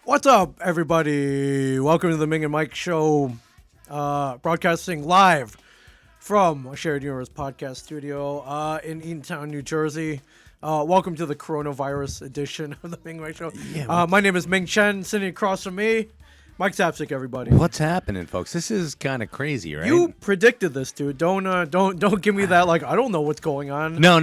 What's up, everybody? Welcome to the Ming and Mike show, broadcasting live from a shared universe podcast studio in Eatontown, New Jersey. Welcome to the coronavirus edition of the Ming and Mike show. My name is Ming Chen. Sitting across from me, Mike Zapsik. Everybody, what's happening, folks? This is kind of crazy, right? you predicted this, dude. Don't give me that. Like, I don't know what's going on. No.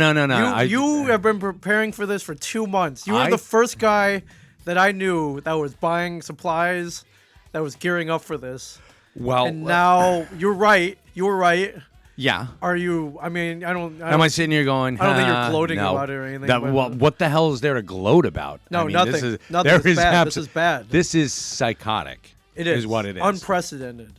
You have been preparing for this for 2 months. You were the first guy that I knew that was buying supplies, that was gearing up for this. Well, and now you're right. You were right. Yeah. Are you? I mean, I don't. Am I sitting here going? I don't think you're gloating no. about it or anything. Well, what the hell is there to gloat about? No, I mean, nothing. There this is bad. This is bad. This is psychotic. It is what it is. Unprecedented.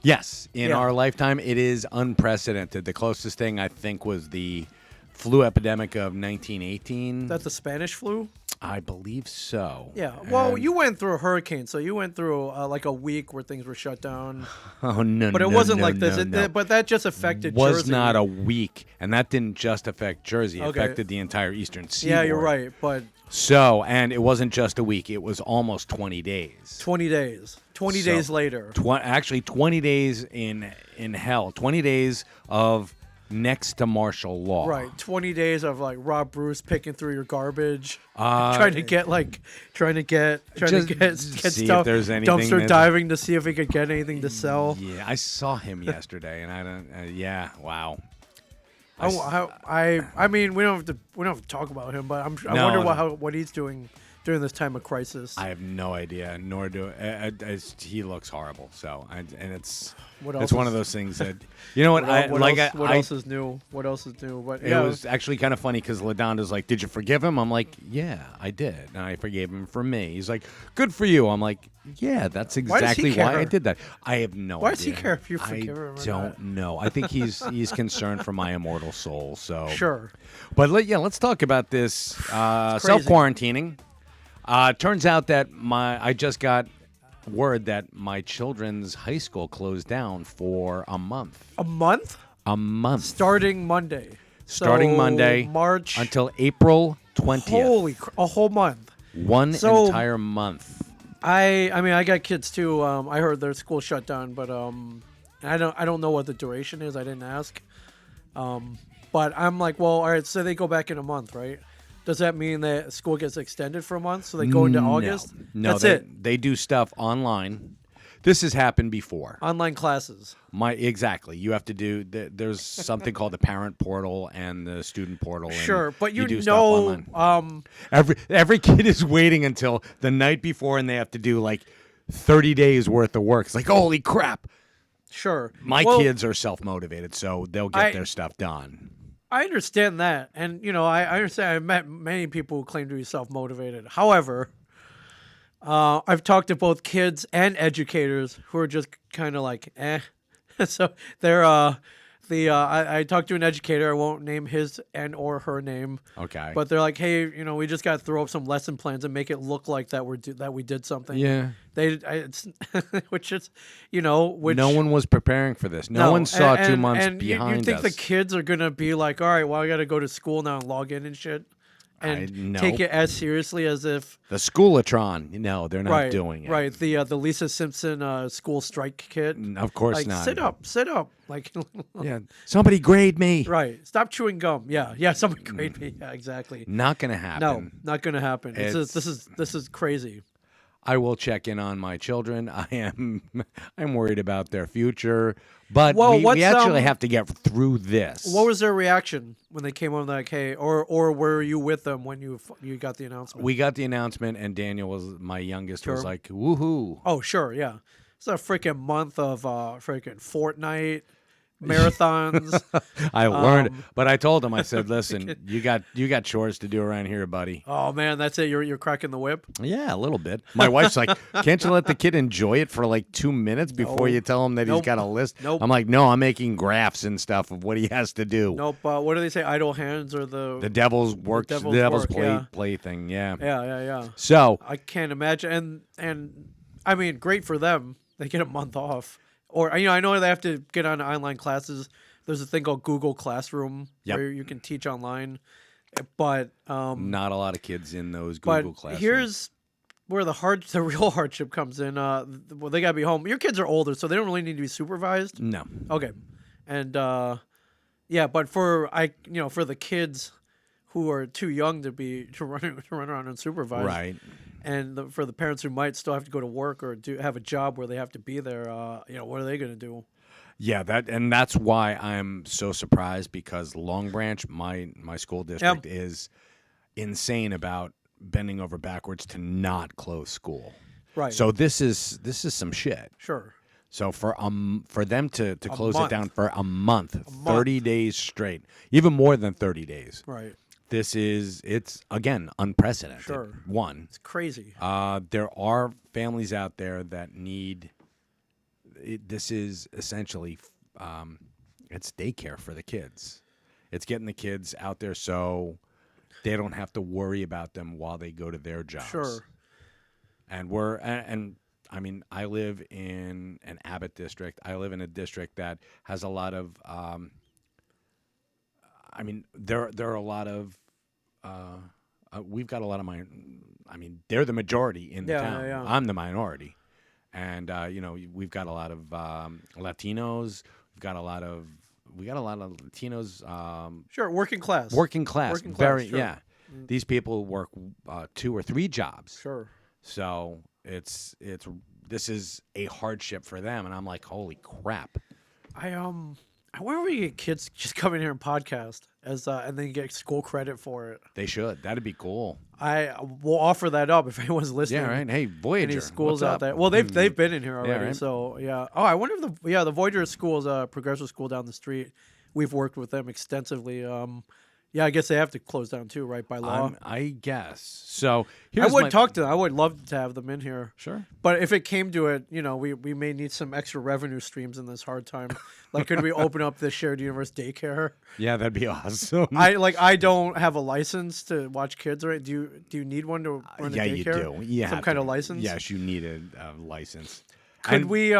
Yes, in our lifetime, it is unprecedented. The closest thing I think was the flu epidemic of 1918. That's the Spanish flu. I believe so. Yeah. Well, you went through a hurricane, so you went through like a week where things were shut down. Oh no! But it wasn't like this. But that just affected Jersey. Was not a week, and that didn't just affect Jersey. It affected the entire eastern seaboard. Yeah, you're right. But so, and it wasn't just a week. It was almost 20 days. 20 days. 20 days later. Actually, 20 days in hell. 20 days of next to martial law. Right, 20 days of like Rob Bruce picking through your garbage, trying to get stuff. If there's anything dumpster diving to see if he could get anything to sell. Yeah, I saw him yesterday, and I don't. Yeah, wow. I mean, we don't have to talk about him, but I wonder what he's doing during this time of crisis. I have no idea, nor do he looks horrible. So, it's it's one of those things that you know what what else is new? What else is new? But it was actually kind of funny because LaDonda's like, "Did you forgive him?" I'm like, "Yeah, I did, and I forgave him for me." He's like, "Good for you." I'm like, "Yeah, that's exactly why I did that." I have no idea. Why does he care if you forgive him? I don't know. I think he's concerned for my immortal soul. So sure. But let's talk about this self-quarantining. Turns out that I just got word that my children's high school closed down for a month. A month? A month. Starting Monday. Starting Monday. March. Until April 20th. A whole month. One entire month. I mean, I got kids too. I heard their school shut down, but I don't know what the duration is. I didn't ask. But I'm like, well, all right, so they go back in a month, right? Does that mean that school gets extended for a month, so they go into August? No, that's it. They do stuff online. This has happened before. Online classes. Exactly. You have to do. There's something called the parent portal and the student portal. Sure, but you do know, stuff online. Every kid is waiting until the night before, and they have to do like 30 days worth of work. It's like, holy crap. Sure. My kids are self-motivated, so they'll get their stuff done. I understand that, and I understand. I've met many people who claim to be self-motivated. However, I've talked to both kids and educators who are just kind of like, eh. So they're I talked to an educator. I won't name his and or her name. Okay. But they're like, hey, we just got to throw up some lesson plans and make it look like that we did something. Yeah. Which is, no one was preparing for this. No one saw 2 months behind us. You think the kids are gonna be like, all right, well, I got to go to school now and log in and shit, and take it as seriously as if the Schoolatron. No, they're not doing it. Right. The Lisa Simpson school strike kit. Of course like, not. Sit up. Like, yeah. Somebody grade me. Right. Stop chewing gum. Yeah. Somebody grade me. Yeah. Exactly. Not gonna happen. No, not gonna happen. This is crazy. I will check in on my children. I'm worried about their future, but we actually have to get through this. What was their reaction when they came on like, hey, or were you with them when you got the announcement? We got the announcement, and Daniel my youngest, was like, woohoo. Oh, sure, yeah. It's a freaking month of freaking Fortnite marathons. I learned, but I told him, I said, listen, you got chores to do around here, buddy. Oh man, that's it. You're cracking the whip. Yeah, a little bit. My wife's like, can't you let the kid enjoy it for like 2 minutes before you tell him that he's got a list? Nope. I'm like, no, I'm making graphs and stuff of what he has to do. Nope. What do they say? Idle hands or the devil's work, the devil's play thing. Yeah. Yeah. So I can't imagine, and I mean, great for them. They get a month off. Or, I know they have to get on online classes. There's a thing called Google Classroom where you can teach online. But not a lot of kids in those Google classes. Here's where the real hardship comes in. Well, they gotta be home. Your kids are older, so they don't really need to be supervised. No. Okay, and yeah, but for for the kids who are too young to run around unsupervised, Right. and for the parents who might still have to go to work or have a job where they have to be there, what are they gonna do? Yeah, that's why I'm so surprised, because Long Branch, my school district, is insane about bending over backwards to not close school. Right. So this is some shit. Sure. So for them to close it month. down for a month, 30 days straight, even more than 30 days. Right. It's again unprecedented. Sure. One. It's crazy. There are families out there that need this is essentially it's daycare for the kids. It's getting the kids out there so they don't have to worry about them while they go to their jobs. Sure. And I mean, I live in an Abbott district. I live in a district that has a lot of I mean, there are a lot of we've got a lot of they're the majority in the town. Yeah. I'm the minority. And we've got a lot of Latinos. We got a lot of Latinos. Sure, working class. Working class. Very sure. yeah. These people work 2 or 3 jobs. Sure. So this is a hardship for them, and I'm like, holy crap. I wonder if we get kids just come in here and podcast and then get school credit for it. They should. That'd be cool. I will offer that up if anyone's listening. Yeah, right. Hey, Voyager. Any schools what's out up? there? Well, they've been in here already, Yeah, right. so yeah. Oh, I wonder if the Voyager school is a progressive school down the street. We've worked with them extensively. Yeah, I guess they have to close down too, right, by law. I guess. So I would talk to them. I would love to have them in here. Sure. But if it came to it, we may need some extra revenue streams in this hard time. Like, could we open up the shared universe daycare? Yeah, that'd be awesome. I don't have a license to watch kids, right? Do you need one to run a yeah, daycare? you do. Yeah, some kind of license. Yes, you need a license. Could we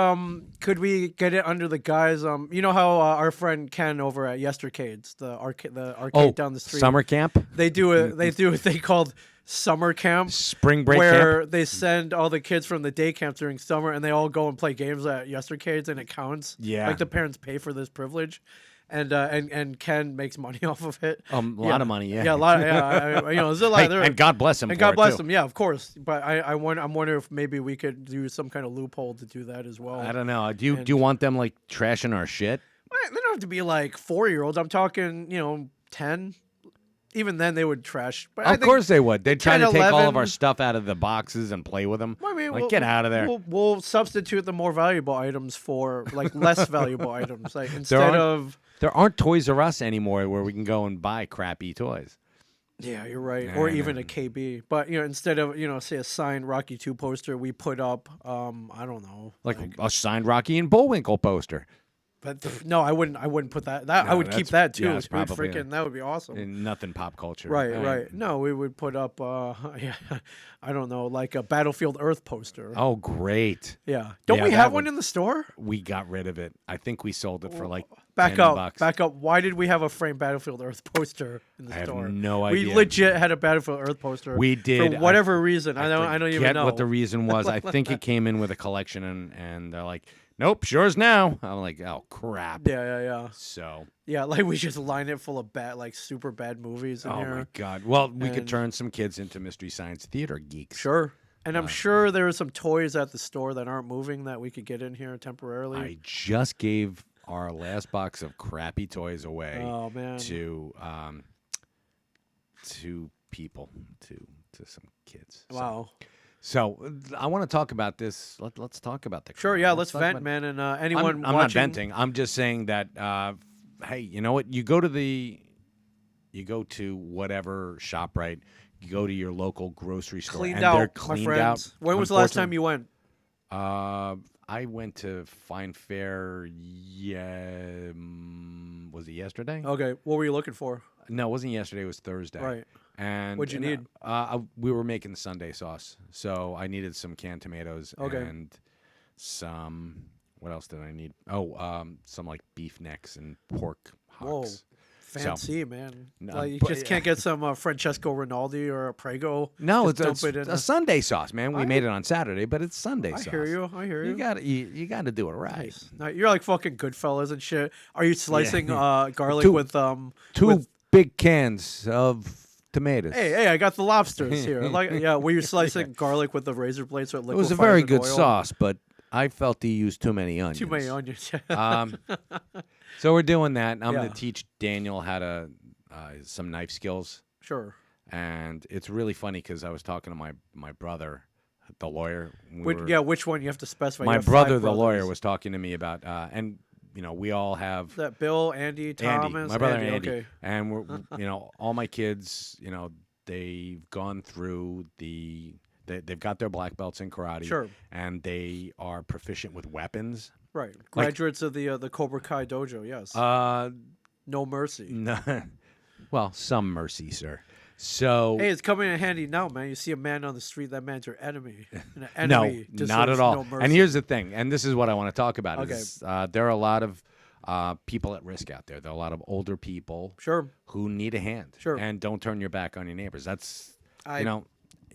get it under the guise you know how our friend Ken over at Yestercades, the arcade down the street, summer camp? they do a thing called summer camp, Spring break where camp? they send all the kids from the day camp during summer and they all go and play games at Yestercades, and it counts. Yeah. Like, the parents pay for this privilege. And Ken makes money off of it. A lot of money, yeah. Yeah, a lot. There's a lot. Hey, and God bless him. And for God it, bless too. him. Yeah, of course. But I'm wondering if maybe we could do some kind of loophole to do that as well. I don't know. Do you want them like trashing our shit? They don't have to be like 4-year-olds. I'm talking, 10. Even then, they would trash. But Of course they would. They'd try 10, to take all of 11. our stuff out of the boxes and play with them. I mean, like, get out of there. We'll substitute the more valuable items for like less valuable items. Like, instead of. There aren't Toys R Us anymore where we can go and buy crappy toys. Yeah, you're right. Or even a KB. But, instead of, say a signed Rocky 2 poster, we put up, I don't know. Like a signed Rocky and Bullwinkle poster. But no, I wouldn't put that. I would keep that too. yeah, it's probably, that would be awesome. And nothing pop culture. Right. No, we would put up, I don't know, like a Battlefield Earth poster. Oh, great. Yeah. Don't Yeah, we that have one would- in the store? We got rid of it. I think we sold it for like Back $10. up. Why did we have a framed Battlefield Earth poster in the I have store? no We idea. legit had a Battlefield Earth poster. We did. For whatever reason. I don't even know. What the reason was. I think it came in with a collection, and they're like, nope, yours now. I'm like, oh, crap. Yeah. So. Yeah, like we just line it full of super bad movies in here. Oh, my God. Well, we could turn some kids into Mystery Science Theater geeks. Sure. And I'm sure there are some toys at the store that aren't moving that we could get in here temporarily. I just gave our last box of crappy toys away Oh, man. to people, to some kids. Wow. So I want to talk about this. Let's talk about the. Sure, yeah, let's talk vent, about- man. And anyone I'm not watching, venting. I'm just saying that. Hey, you know what? You go to whatever shop, right? You go to your local grocery store, cleaned and out, they're my cleaned friends. out. When was the last time you went? I went to Fine Fair. Yeah, was it yesterday? Okay, what were you looking for? No, it wasn't yesterday. It was Thursday. Right. And What'd you need? We were making Sunday sauce, so I needed some canned tomatoes Okay. and some. What else did I need? Oh, some like beef necks and pork hocks. Whoa, fancy, man. No, Like you but- just can't get some Francesco Rinaldi or a Prego. No, Just it's dump it in a Sunday sauce, man. We made it on Saturday, but it's Sunday I sauce. hear you. I hear you. You got to do it right. Nice. Now, you're like fucking Goodfellas and shit. Are you slicing garlic Two- with Two with- big cans of tomatoes. Hey, I got the lobsters here. Like, yeah, were you slicing garlic with the razor blade so it It was a liquefies very in good oil? sauce, but I felt he used too many onions. Too many onions. So we're doing that. I'm Yeah. going to teach Daniel how to some knife skills, Sure. and it's really funny because I was talking to my brother, the lawyer. Which one you have to specify? You My have brother, five the lawyer, brothers. was talking to me about, and we all have Is that Bill, Andy, Thomas, Andy, my brother Andy, Okay. and we're all my kids, they've gone through they've got their black belts in karate, Sure. and they are proficient with weapons. Right. Graduates of the Cobra Kai dojo. Yes. No mercy. No, well, some mercy, sir. So Hey, it's coming in handy now, man. You see a man on the street, that man's your enemy. And an no, enemy not deserves at all. No mercy. And here's the thing, and this is what I want to talk about. Okay. Is, there are a lot of people at risk out there. There are a lot of older people Sure. who need a hand. Sure. And don't turn your back on your neighbors. That's I-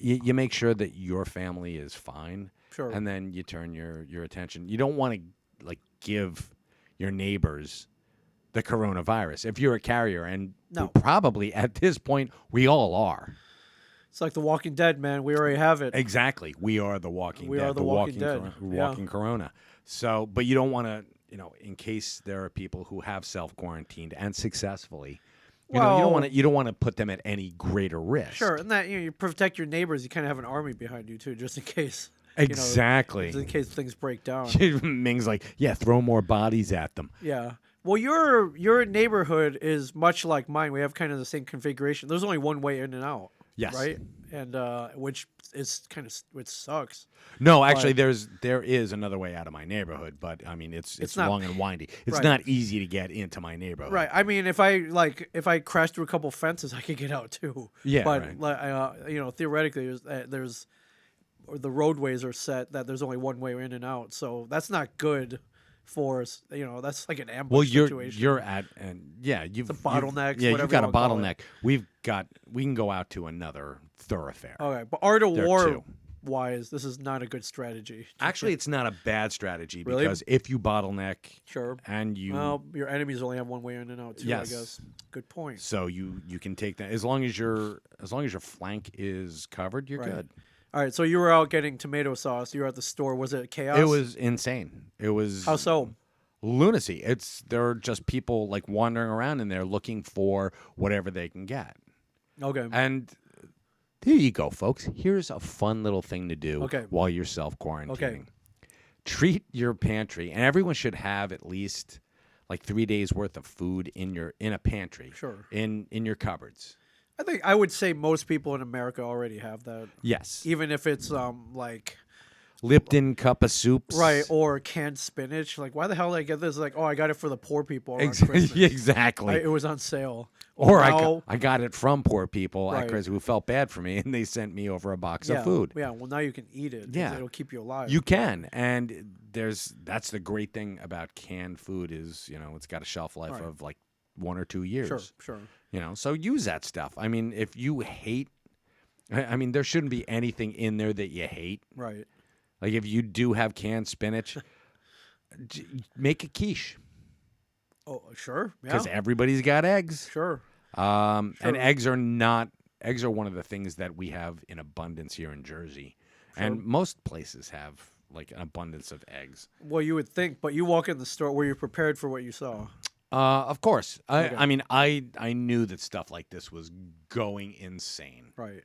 you make sure that your family is fine. Sure. And then you turn your attention. You don't want to give your neighbors the coronavirus if you're a carrier, and No. probably at this point we all are. It's like The Walking Dead, man. We already have it. Exactly, we are the Walking We Dead. are the Walking Dead. Walking Corona. So, but you don't want to, in case there are people who have self-quarantined and successfully, you don't want to put them at any greater risk. Sure, and that you protect your neighbors. You kind of have an army behind you too, just in case. Exactly. Just in case things break down. Ming's like, yeah, throw more bodies at them. Yeah. Well, your neighborhood is much like mine. We have kind of the same configuration. There's only one way in and out. Yes. Right. And which is which sucks. No, actually, there is another way out of my neighborhood, but I mean, it's not- long and windy. It's Right. not easy to get into my neighborhood. Right. I mean, if I crash through a couple fences, I could get out too. Yeah, But right. theoretically, or the roadways are set that there's only one way in and out. So that's not good for us. That's like an ambush Well, situation. you're at, and yeah, you've The bottlenecks, Yeah, whatever you've got you a wanna call bottleneck. We can go out to another thoroughfare. Okay, but art of There war too. wise, this is not a good strategy. Actually, it's not a bad strategy Really? because if you bottleneck Sure. and you, Well, your enemies only have one way in and out too. Yes. I guess. Good point. so you can take that as long as your flank is covered, you're Right. good. All right, so you were out getting tomato sauce. You were at the store. Was it chaos? It was insane. It was How so? lunacy. There are just people wandering around in there looking for whatever they can get. Okay. And here you go, folks. Here's a fun little thing to do Okay. while you're self-quarantining. Okay. Treat your pantry, and everyone should have at least 3 days worth of food in a pantry. Sure. In your cupboards. I would say most people in America already have that, Yes. even if it's Lipton cup of soups. right, or canned spinach. Like, why the hell did I get this? Like, oh, I got it for the poor people around Christmas. Exactly. It was on sale. Or now, I got it from poor people Right. at Christmas who felt bad for me, and they sent me over a box yeah, of food. Yeah, well, now you can eat it. 'Cause Yeah. it'll keep you alive. You can, and that's the great thing about canned food is it's got a shelf life Right. of 1 or 2 years. Sure. So use that stuff. I mean, if you hate, I mean, there shouldn't be anything in there that you hate. Right. Like if you do have canned spinach, make a quiche Oh, sure. Yeah. because everybody's got eggs. Sure. And Sure. eggs are one of the things that we have in abundance here in Jersey, and most places have an abundance of eggs. Well, you would think, but you walk in the store. Were you prepared for what you saw? Of course. Okay. I mean, I knew that stuff like this was going insane. Right.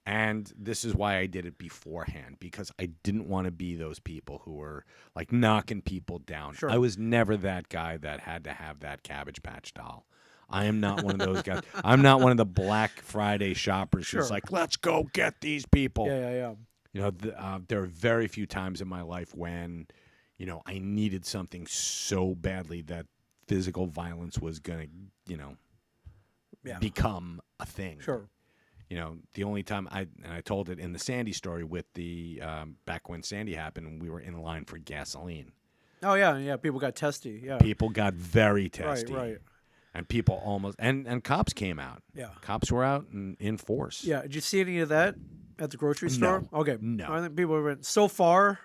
And this is why I did it beforehand, because I didn't want to be those people who were knocking people down. Sure. I was never that guy that had to have that Cabbage Patch doll. I am not one of those guys. I'm not one of the Black Friday shoppers who's Sure. let's go get these people. Yeah. There are very few times in my life when, I needed something so badly that physical violence was going to, Yeah. become a thing. Sure. The only time I told it in the Sandy story with the back when Sandy happened, we were in line for gasoline. Oh yeah. People got testy. Yeah. People got very testy. Right. And people almost and cops came out. Yeah. Cops were out in force. Yeah. Did you see any of that at the grocery store? Okay. No. I think people have been so far.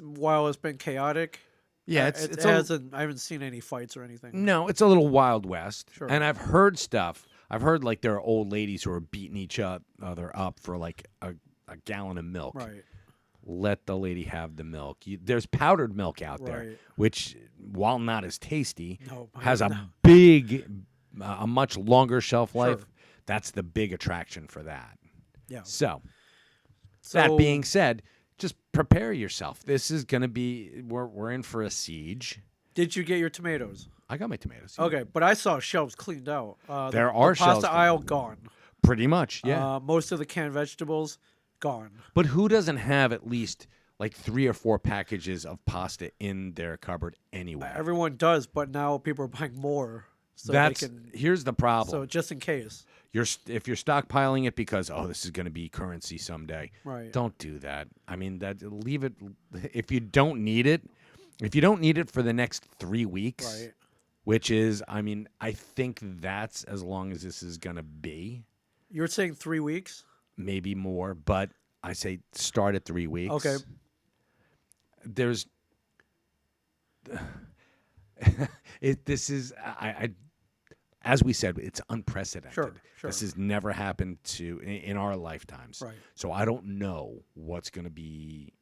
While it's been chaotic. Yeah, it hasn't. I haven't seen any fights or anything. No, it's a little Wild West. Sure. And I've heard stuff. I've heard like there are old ladies who are beating each other up for like a gallon of milk. Right. Let the lady have the milk. There's powdered milk out there, Right. which, while not as tasty, No, has a much longer shelf life. Sure. That's the big attraction for that. Yeah. So that being said, just prepare yourself. This is going to be, we're in for a siege. Did you get your tomatoes? I got my tomatoes. Okay, but I saw shelves cleaned out. There the are shelves pasta aisle gone. Pretty much, yeah. Most of the canned vegetables gone. But who doesn't have at least like 3 or 4 packages of pasta in their cupboard anyway? Everyone does, but now people are buying more. So Here's the problem. So just in case. If you're stockpiling it because this is going to be currency someday, right? Don't do that. I mean, leave it. If you don't need it, for the next 3 weeks, right? Which is, I mean, I think that's as long as this is going to be. You're saying 3 weeks? Maybe more, but I say start at 3 weeks. Okay. There's. This is as we said, it's unprecedented. Sure. This has never happened in our lifetimes. Right. So I don't know what's going to be,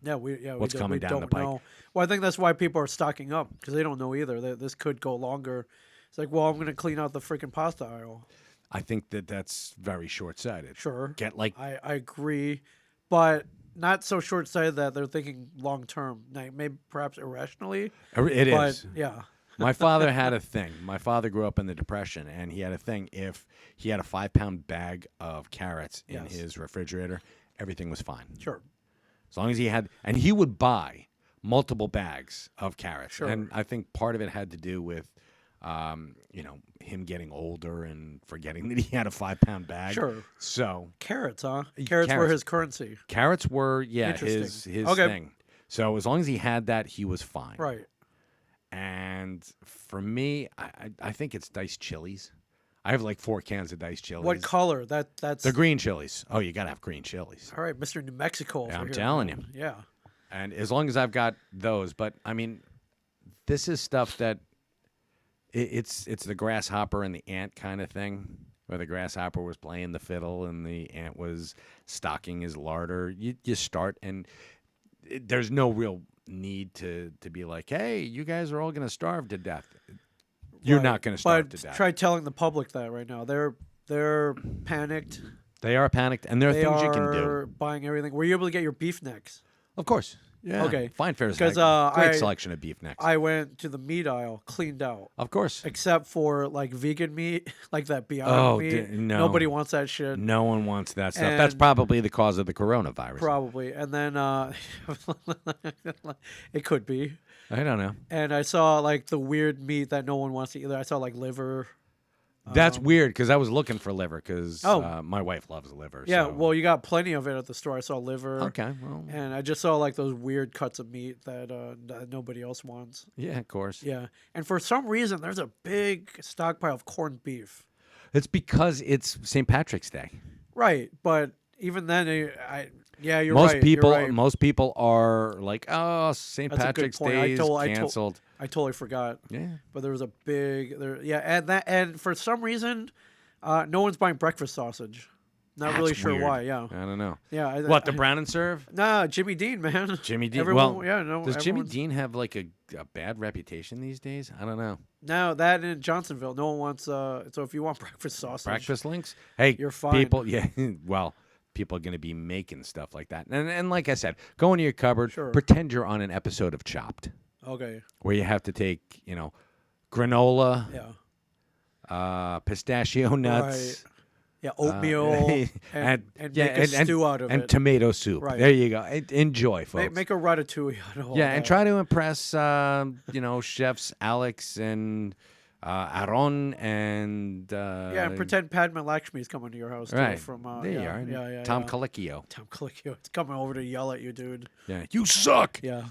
what's coming down the pike. Know. Well, I think that's why people are stocking up because they don't know either. This could go longer. It's like, well, I'm going to clean out the freaking pasta aisle. I think that's very short-sighted. Sure. I agree, but not so short-sighted that they're thinking long-term. Maybe perhaps irrationally. It is. Yeah. My father had a thing. My father grew up in the Depression, and he had a thing. If he had a 5-pound bag of carrots in his refrigerator, everything was fine. Sure. As long as he had, and he would buy multiple bags of carrots. Sure. And I think part of it had to do with, him getting older and forgetting that he had a 5-pound bag. Sure. So carrots, huh? Carrots were his currency. Carrots were, his thing. So as long as he had that, he was fine. Right. And for me, I think it's diced chilies. I have like 4 cans of diced chilies. What color? That's the green chilies. Oh, you gotta have green chilies. All right, Mr. New Mexico. Yeah, I'm telling you. Yeah. And as long as I've got those, but I mean, this is stuff that it's the grasshopper and the ant kind of thing, where the grasshopper was playing the fiddle and the ant was stocking his larder. You start, and there's no real need to be like, hey, you guys are all going to starve to death. You're not going to starve to death. Try telling the public that right now. They're panicked. They are panicked, and there are things you can do. They are buying everything. Were you able to get your beef necks? Of course. Yeah. Okay. Fine Fair's because great selection of beef necks. I went to the meat aisle, cleaned out. Of course. Except for like vegan meat, like that Beyond meat. No. Nobody wants that shit. No one wants that stuff. That's probably the cause of the coronavirus. Probably. And then it could be. I don't know. And I saw like the weird meat that no one wants to eat. I saw like liver. That's weird because I was looking for liver because my wife loves liver. Yeah, so. well, you got plenty of it at the store. I saw liver. Okay, well. And I just saw like those weird cuts of meat that nobody else wants. Yeah, of course. Yeah, and for some reason, there's a big stockpile of corned beef. It's because it's St. Patrick's Day. Right, but even then, you're most right. People, you're right. Most people are like, oh, St. That's Patrick's Day is canceled. I totally forgot. Yeah. But there was a big and for some reason, no one's buying breakfast sausage. Not really sure weird. why. Yeah. I don't know. Yeah. The brown and serve? Nah, Jimmy Dean, man. Jimmy Dean. Does Jimmy Dean have like a bad reputation these days? I don't know. No, that in Johnsonville, no one wants. So if you want breakfast sausage, breakfast links, hey, you're fine. People, yeah. Well, people are going to be making stuff like that, and like I said, go into your cupboard, pretend you're on an episode of Chopped. Okay. Where you have to take, granola, pistachio nuts. Right. Yeah, oatmeal and make a stew out of it. And tomato soup. Right. There you go. Enjoy, folks. Make a ratatouille out of all that. And try to impress, chefs Alex and Aaron and... and pretend Padma Lakshmi is coming to your house, too. Right. From, there you are. Yeah. Tom Colicchio. Tom Colicchio. It's coming over to yell at you, dude. Yeah. You suck! Yeah.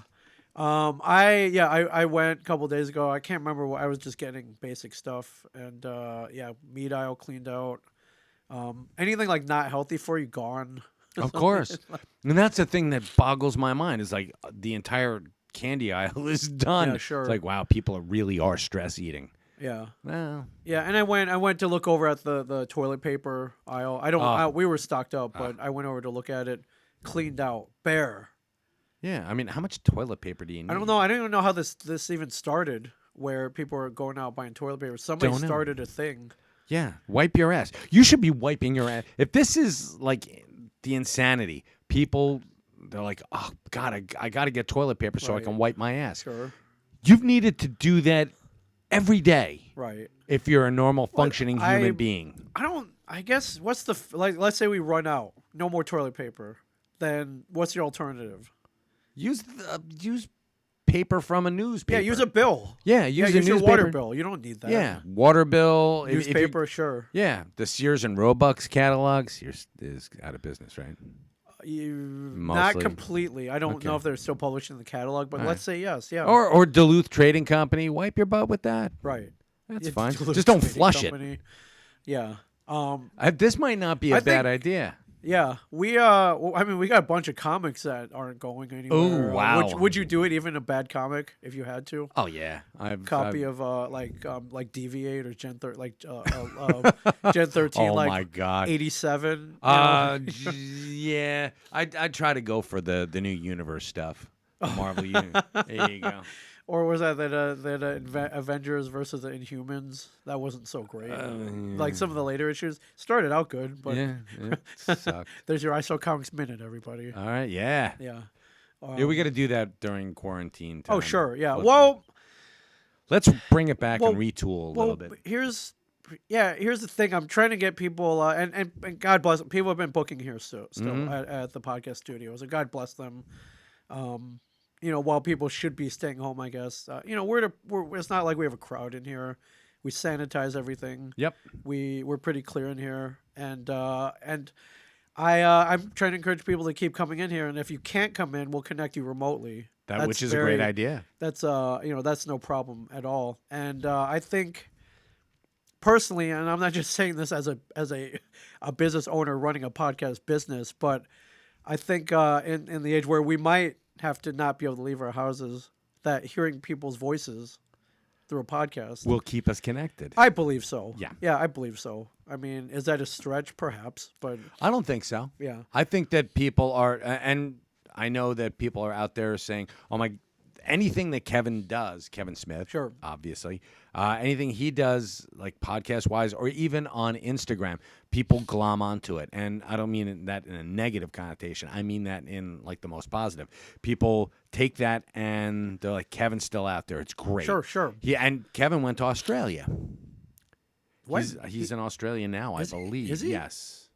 I went a couple days ago. I can't remember what I was just getting basic stuff, and meat aisle cleaned out. Anything like not healthy for you gone. Of course. And that's the thing that boggles my mind is like the entire candy aisle is done. Yeah, sure. It's like, wow, people really are stress eating. Yeah. Well, Yeah, and I went to look over at the toilet paper aisle. We were stocked up, but I went over to look at it, cleaned out, bare. yeah. I mean, how much toilet paper do you need? I don't know. I don't even know how this even started, where people are going out buying toilet paper. Somebody Don't know. started a thing. Yeah, wipe your ass. You should be wiping your ass. If this is like the insanity, people, they're like, oh, God, I got to get toilet paper so I Right. can wipe my ass. Sure. You've needed to do that every day Right. if you're a normal functioning human being. I guess what's like? Let's say we run out, no more toilet paper. Then what's the alternative? Use paper from a newspaper. Yeah, use a bill. Yeah, use a use your newspaper. water bill. You don't need that. Yeah, water bill. if you- Newspaper, sure. Yeah, the Sears and Roebuck's catalog. Sears is out of business, right? Not Mostly. completely. I don't Okay. know if they're still publishing the catalog, but All let's say yes. Yeah. Or Duluth Trading Company. Wipe your butt with that. right. That's Yeah, fine. Duluth Just don't Trading flush it. Company. Yeah. This might not be a I bad think- idea. Yeah. We I mean, we got a bunch of comics that aren't going anywhere. Ooh, wow. Would you do it even a bad comic if you had to? Oh yeah, Copy of like Deviate or Gen 13 Gen 13 Oh like my God. 87. Yeah, I'd try to go for the new universe stuff. The Marvel universe. There you go. Or was that Avengers versus the Inhumans? That wasn't so great. Like some of the later issues started out good, but Yeah, it sucked. there's your ISO Comics Minute, everybody. All right, yeah. Yeah. Yeah, we got to do that during quarantine time. Oh, sure. Yeah. Let's- Let's bring it back well- and retool a Well, little bit. here's the thing. I'm trying to get people, and God bless them. People have been booking here still Mm-hmm. at the podcast studio, so God bless them. While people should be staying home, I guess. We're it's not like we have a crowd in here. We sanitize everything. Yep. We're pretty clear in here, and I'm trying to encourage people to keep coming in here. And if you can't come in, we'll connect you remotely. Which is a great idea. That's that's no problem at all. And I think personally, and I'm not just saying this as a business owner running a podcast business, but I think in the age where we might have to not be able to leave our houses, that hearing people's voices through a podcast Will keep us connected. I believe so. Yeah. I believe so. I mean, is that a stretch? Perhaps, but I don't think so. yeah. I think that people are, and I know that people are out there saying, "Oh my." Anything that Kevin does, Kevin Smith, Sure. obviously, anything he does, like podcast-wise, or even on Instagram, people glom onto it, and I don't mean that in a negative connotation. I mean that in like the most positive. People take that and they're like, "Kevin's still out there. It's great." Sure. Yeah, and Kevin went to Australia. What? He's in Australia now, I believe. Is he? Yes.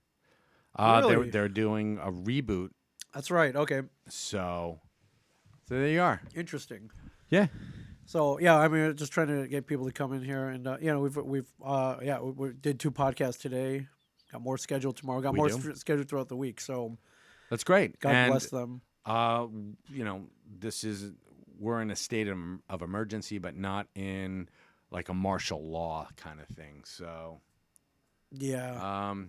Really? They're doing a reboot, That's right. Okay. so there you are. Interesting. Yeah. So yeah, I mean, just trying to get people to come in here, and we did 2 podcasts today. Got more scheduled tomorrow. Got We more do. scheduled throughout the week. So That's great. God And, bless them. We're in a state of emergency, but not in like a martial law kind of thing. So, Yeah. um,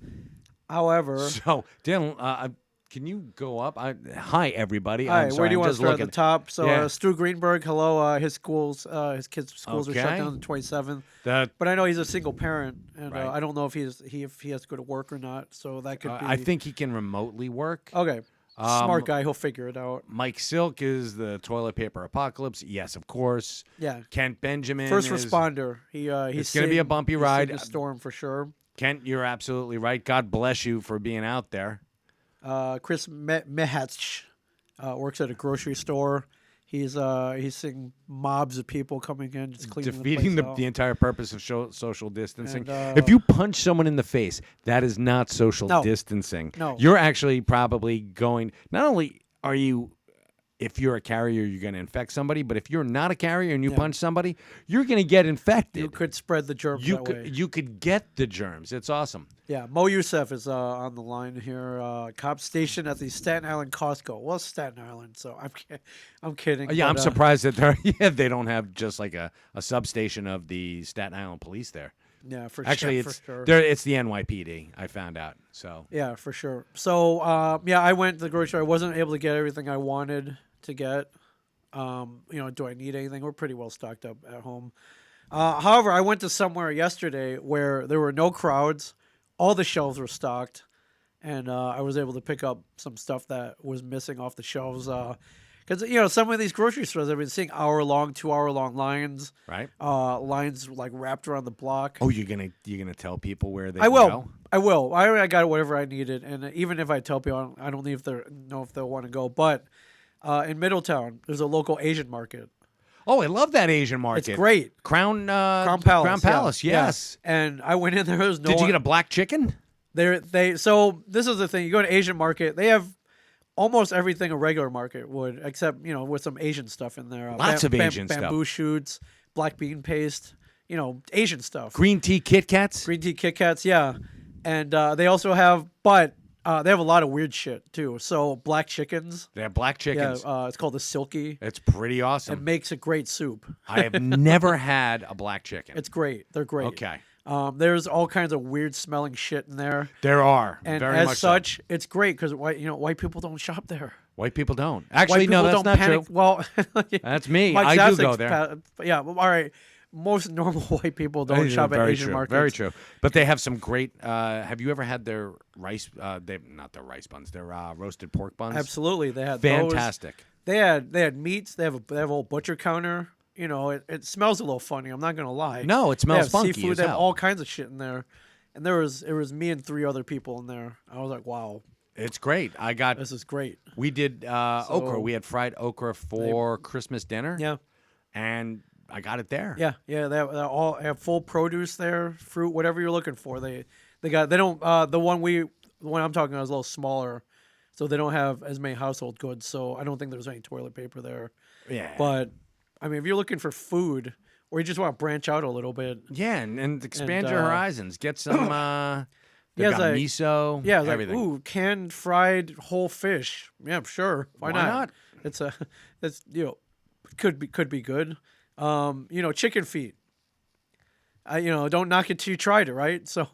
However, so Dylan, can you go up? Hi, everybody. all right, I'm sorry, where do you I'm want to just start at looking. the top? So Yeah. Stu Greenberg, hello. His kids' schools are shut Okay. down on the 27th. That But I know he's a single parent, and Right. I don't know if he has to go to work or not. So that could be. I think he can remotely work. Okay. Smart guy. He'll figure it out. Mike Silk is the toilet paper apocalypse. Yes, of course. Yeah. Kent Benjamin First is, responder. He's It's gonna be a bumpy he's ride. seen the storm for sure. Kent, you're absolutely right. God bless you for being out there. Chris Mehatch works at a grocery store. He's seeing mobs of people coming in, just cleaning Defeating the place out. the entire purpose of social distancing. And, if you punch someone in the face, that is not social No. distancing. No. You're actually probably going. Not only are you if you're a carrier, you're going to infect somebody. But if you're not a carrier and you punch somebody, you're going to get infected. You could spread the germs that way. You could get the germs. It's awesome. Yeah, Mo Youssef is on the line here. Cop station at the Staten Island Costco. Well, Staten Island, so I'm kidding. Yeah, but, I'm surprised that they don't have just like a substation of the Staten Island police there. Yeah, for Actually, sure. It's the NYPD. I found out. So yeah, for sure. So I went to the grocery store. I wasn't able to get everything I wanted to get. Do I need anything? We're pretty well stocked up at home. However, I went to somewhere yesterday where there were no crowds. All the shelves were stocked, and I was able to pick up some stuff that was missing off the shelves. Because some of these grocery stores I've been seeing 2-hour-long lines. right. Lines like wrapped around the block. Oh, you're gonna tell people where they I will. go? I will. I got whatever I needed, and even if I tell people, I don't know if they'll want to go. But in Middletown, there's a local Asian market. Oh, I love that Asian market. It's great. Crown Palace. Crown Palace. Yeah. Yes. Yeah. And I went in there. There was no. Did you get a black chicken? So this is the thing. You go to Asian market. They have almost everything a regular market would, except with some Asian stuff in there. Lots of Asian stuff. Bamboo shoots, black bean paste. Asian stuff. Green tea Kit Kats. Green tea Kit Kats, yeah. And they also have, they have a lot of weird shit too. So black chickens. They have black chickens. Yeah, it's called the Silky. It's pretty It awesome. makes a great soup. I have never had a black chicken. It's great. They're great. Okay. There's all kinds of weird smelling shit in there. There are. And very as much such, so. it's great because white people don't shop there. White people don't. White Actually, no, people that's don't not panic. true. Well, That's me. Mike I do Zassek's go there. Yeah, well, all right. Most normal white people don't shop at Very Asian true. markets. Very true. But they have some great. Have you ever had their rice? Not their rice buns. Their roasted pork buns. Absolutely, they had Fantastic. Those. They had meats. They have a whole butcher counter. It smells a little funny. I'm not gonna lie. No, it They smells have funky seafood. as They have hell. all kinds of shit in there, and it was me and 3 other people in there. I was like, wow, It's great. I got. this is great. We did okra. We had fried okra for Christmas dinner. Yeah, And I got it there. yeah. They have full produce there, fruit, whatever you're looking for. They don't the one I'm talking about is a little smaller, so they don't have as many household goods. So I don't think there's any toilet paper there. Yeah. But I mean, if you're looking for food or you just want to branch out a little bit, Yeah, and expand your horizons. Get some. They Yeah, got it's like- miso. yeah, it's everything. like canned fried whole fish. Yeah, sure. Why not? It's could be good. Chicken feet. Don't knock it till you tried it, right? So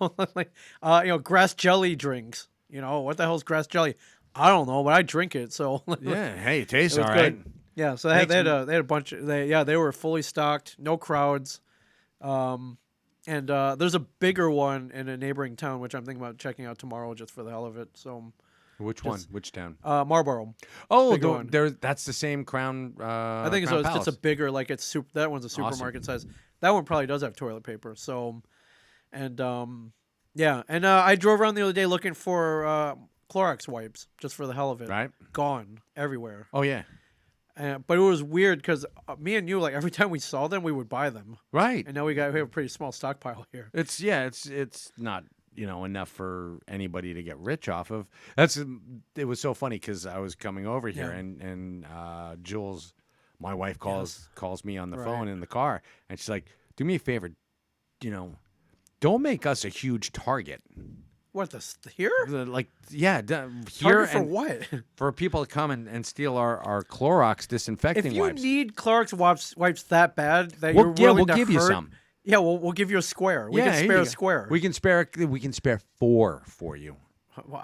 grass jelly drinks. What the hell's grass jelly? I don't know, but I drink it. So Yeah. Hey, it tastes it was all right. good. Yeah, so they had a bunch of they were fully stocked, no crowds. And there's a bigger one in a neighboring town, which I'm thinking about checking out tomorrow just for the hell of it. So, Which one? Which town? Marlboro. Oh, bigger one. that's the same Crown. I think so. It's just a bigger, like it's super. That one's a supermarket size. That one probably does have toilet paper. So, and I drove around the other day looking for Clorox wipes just for the hell of it. Right. Gone everywhere. Oh yeah. But it was weird because me and you, like every time we saw them, we would buy them. Right. And now we have a pretty small stockpile here. It's not enough for anybody to get rich off of. It was so funny because I was coming over here and Jules, my wife calls me on the phone in the car and she's like, "Do me a favor, don't make us a huge target." What here? Here Target for what? for people to come and steal our Clorox disinfecting If you wipes. need Clorox wipes that bad that you're willing we'll to give you hurt, some. Yeah, we'll give you a square. We Yeah, can here spare you a go. square. We can spare 4 for you. Well,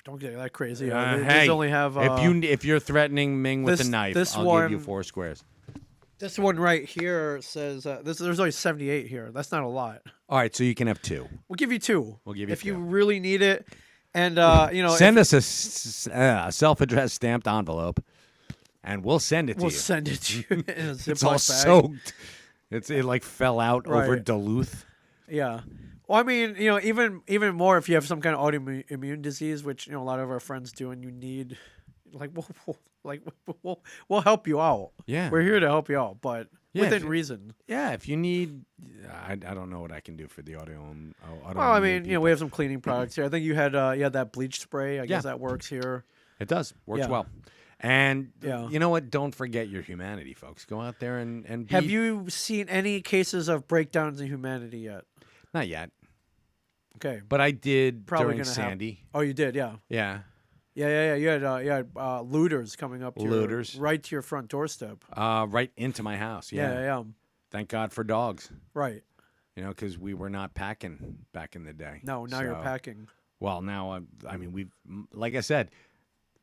don't get that crazy. Hey, These only have if you're threatening Ming with a knife, I'll give you 4 squares. This one right here says there's only 78 here. That's not a lot. All right, so you can have 2. We'll give you 2. We'll give you if 2. you really need it. And send us a self-addressed stamped envelope, and we'll send it to we'll you. send it to you in a Ziploc It's all bag. soaked. It like fell out over Right. Duluth. Yeah. Well, I mean, even more if you have some kind of autoimmune disease, which a lot of our friends do, and you need, we'll help you out. Yeah. We're here to help you out, but within reason. Yeah, if you need, I don't know what I can do for the audio. Well, I mean, we have some cleaning products here. I think you had that bleach spray. I guess that works here. It does. Works Yeah. well. And Yeah. you know what? Don't forget your humanity, folks. Go out there and be, Have you seen any cases of breakdowns in humanity yet? not yet, Okay. but I did Probably during gonna happen. Sandy. Oh, you did, yeah. Yeah, Yeah. You had looters coming up to Looters. right to your front doorstep. right into my house. Yeah. Yeah. Thank God for dogs. Right. Because we were not packing back in the day. No, now you're So- packing. Well, now I mean we've like I said,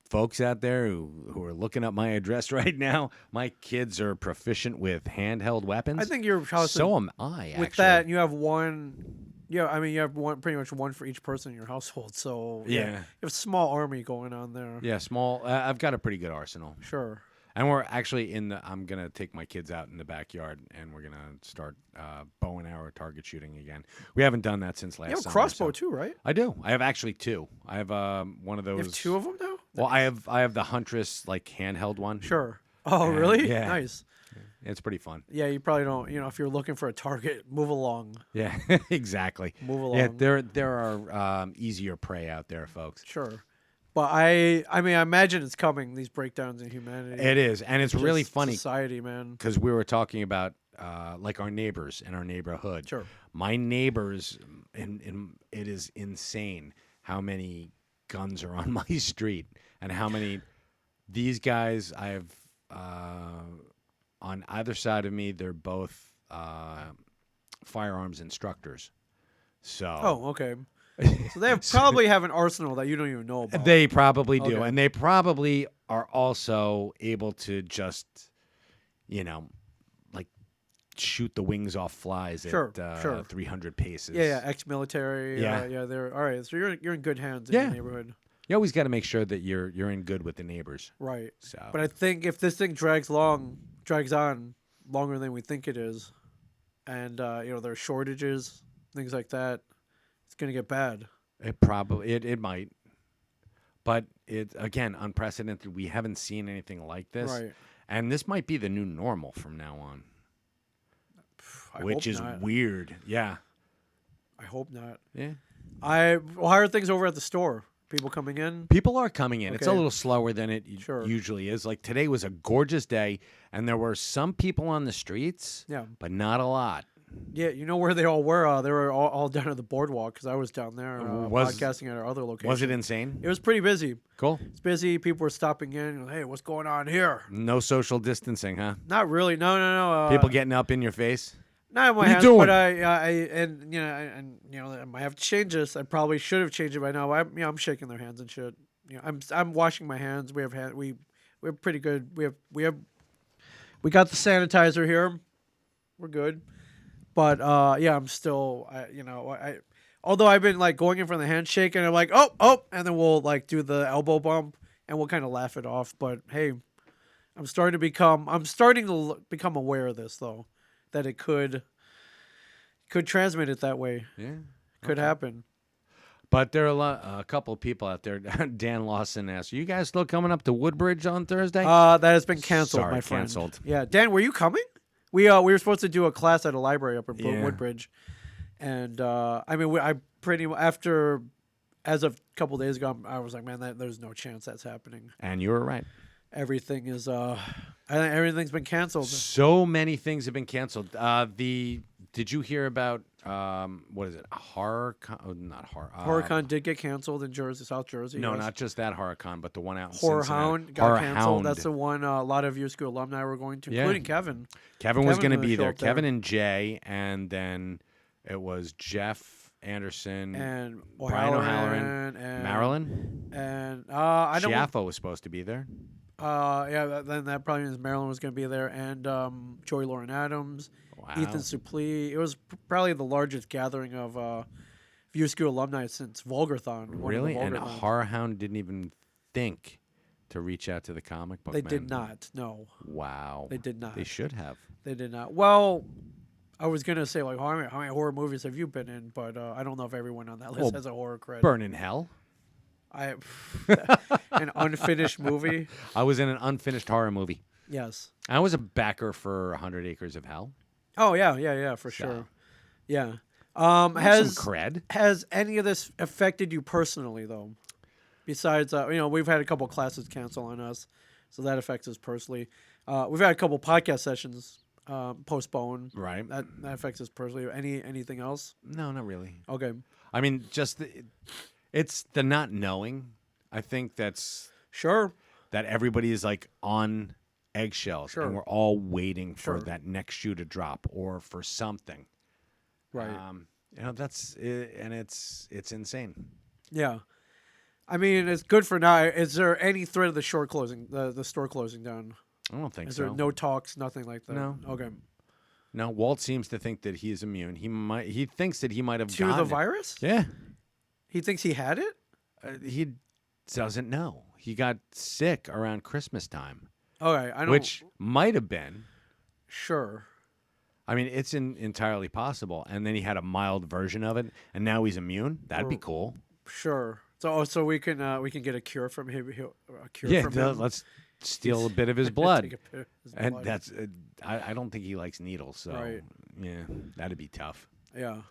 folks out there who are looking up my address right now, my kids are proficient with handheld weapons. I think your house so am I. with Actually, that you have one. Yeah, I mean you have one, pretty much one for each person in your household. So Yeah. you have a small army going on there. yeah, small. I've got a pretty good arsenal, Sure. and we're actually I'm gonna take my kids out in the backyard, and we're gonna start bow and arrow target shooting again. We haven't done that since last. You have a summer, crossbow so- too, right? I do. I have actually two. I have one of those. You have two of them now. Well, I have the Huntress like handheld one. Sure. Oh, And- really? yeah. Nice. It's pretty fun. Yeah, you probably don't. If you're looking for a target, move along. Yeah, exactly. Move along. Yeah, there are easier prey out there, folks. Sure. But I mean, I imagine it's coming. These breakdowns in humanity. It is, and it's really Just funny Society, man. because we were talking about like our neighbors in our neighborhood. Sure. My neighbors, and it is insane how many guns are on my street and how many these guys I have on either side of me. They're both firearms instructors. So Oh, okay. So they probably have an arsenal that you don't even know about. they probably do, Okay. and they probably are also able to just, like shoot the wings off flies Sure, at sure. 300 paces. Yeah, ex-military. Yeah. Yeah. They're all right. So you're in good hands in Yeah. your neighborhood. You always got to make sure that you're in good with the neighbors. Right. So, But I think if this thing drags on longer than we think it is, and there are shortages, things like that, it's gonna get bad. it might, but it again unprecedented. We haven't seen anything like this, Right. and this might be the new normal from now on, I which hope is not. weird. Yeah, I hope not. yeah. Well, how are things over at the store? People coming in? People are coming in. It's a Okay. little slower than it Sure. usually is. Like today was a gorgeous day, and there were some people on the streets, Yeah. but not a lot. Yeah, you know where they all were? They were all down at the boardwalk because I was down there Was- podcasting at our other location. Was it insane? It was pretty busy. Cool. It's busy. People were stopping in. Hey, what's going on here? No social distancing, huh? Not really. No. People getting up in your face. not in my What are you hands, doing? but I might have to change this. I probably should have changed it by now. I'm shaking their hands and shit. I'm washing my hands. We have we're pretty good. We got the sanitizer here. We're good. But I'm still although I've been like going in for the handshake and I'm like oh and then we'll like do the elbow bump and we'll kind of laugh it off. But hey, I'm starting to become aware of this though, that it could transmit it that way. Yeah. Could happen. But there are a couple of people out there. Dan Lawson asked, "Are you guys still coming up to Woodbridge on Thursday?" That has been canceled, Sorry, my friend. canceled. Yeah, Dan, were you coming? We were supposed to do a class at a library up in Yeah. Woodbridge, and I pretty after as of a couple days ago, I was like, man, there's no chance that's happening. And you were right. Everything is I think everything's been canceled. So many things have been canceled. Did you hear about what is it? Not horror. HorrorCon did get canceled in Jersey, South Jersey. No, yes. not just that HorrorCon, but the one out in Horror Cincinnati. Hound got Horror canceled. Hound. That's the one a lot of your school alumni were going to, Yeah. including Kevin. Kevin was Kevin going to was be show there. up there. Kevin and Jay, and then it was Jeff Anderson, And Brian O'Halloran and Marilyn. And I don't. Schiaffo was supposed to be there. Then that probably means Marilyn was going to be there, and Joy Lauren Adams, Wow. Ethan Suplee. It was probably the largest gathering of View School alumni since Vulgarthon. one of the Really? And Vulgarthons. Horror Hound didn't even think to reach out to the comic book They man. did not. No, Wow. they did not. They should have. They did not. Well, I was gonna say like how many horror movies have you been in? But I don't know if everyone on that list Well, has a horror credit. Burn in Hell. An unfinished movie. I was in an unfinished horror movie. Yes. I was a backer for 100 Acres of Hell. Oh yeah, for So. sure. Yeah. Some Has cred. Has any of this affected you personally, though? Besides, we've had a couple classes cancel on us. so that affects us personally. We've had a couple podcast sessions postponed. Right. That affects us personally. Anything else? No, not really. Okay. I mean, it's the not knowing. I think Sure. that everybody is like on eggshells, Sure. and we're all waiting for Sure. that next shoe to drop or for something. Right. That's it, and it's insane. Yeah. I mean, it's good for now. Is there any threat of the store closing down? I don't think Is so. there no talks, nothing like that? No. Okay. No, Walt seems to think that he is immune. He thinks that he might have To gotten the it. virus? Yeah. He thinks he had it? He doesn't know. He got sick around Christmas time, Okay, I don't. which might have been. Sure. I mean, it's entirely possible. And then he had a mild version of it, and now he's immune. That'd be cool. Sure. So we can get a cure from him. A cure Yeah, from him. let's steal a bit of his blood. Take a bit of his And blood. that's I don't think he likes needles, so Right. yeah, that'd be tough. Yeah.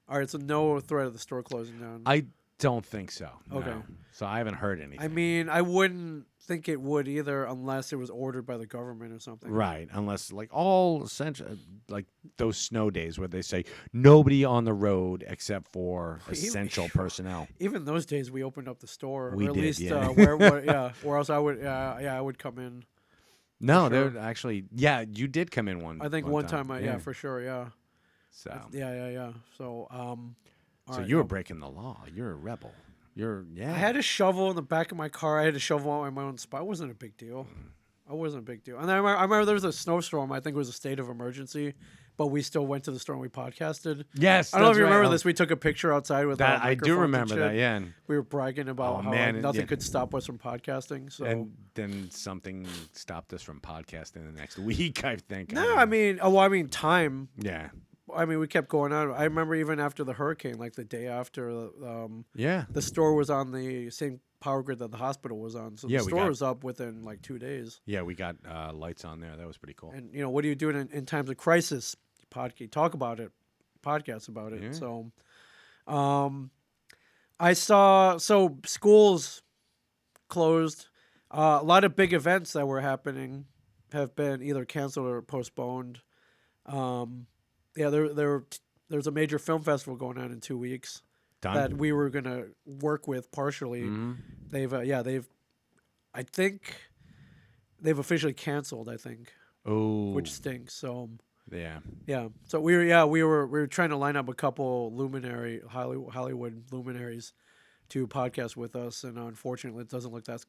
All right. So no threat of the store closing down. I don't think so. Okay. No. So I haven't heard anything. I mean, I wouldn't think it would either, unless it was ordered by the government or something. Right, unless like all essential, like those snow days where they say nobody on the road except for essential personnel. Even those days, we opened up the store. We or at did, least, yeah. where else I would, I would come in. No, sure. they're actually, yeah, you did come in one. I think one time, for sure, yeah. So, Yeah. So, so right, you were no. breaking the law. You're a rebel. I had a shovel in the back of my car. I had to shovel out my own spot. It wasn't a big deal. It wasn't a big deal. And I remember there was a snowstorm. I think it was a state of emergency, but we still went to the store and we podcasted. Yes, I don't know if you that's right. remember Oh, this. We took a picture outside with that. our I do microphones and remember that. shit. Yeah, and, We were bragging about how man, nothing yeah. could stop us from podcasting. So and then something stopped us from podcasting the next week. I think. no, I mean time. Yeah. I mean, we kept going on. I remember even after the hurricane, like the day after, Yeah. the store was on the same power grid that the hospital was on. So Yeah, the we store got- was up within like 2 days. Yeah, we got lights on there. That was pretty cool. And what do you do in times of crisis? Talk about it, podcasts about it. Yeah. So, I saw schools closed. A lot of big events that were happening have been either canceled or postponed. There's a major film festival going on in 2 weeks Done. that we were gonna work with partially. Mhm. I think they've officially canceled. I think, Oh, which stinks. So. yeah. Yeah. So we were trying to line up a couple Hollywood luminaries to podcast with us, and unfortunately, it doesn't look that's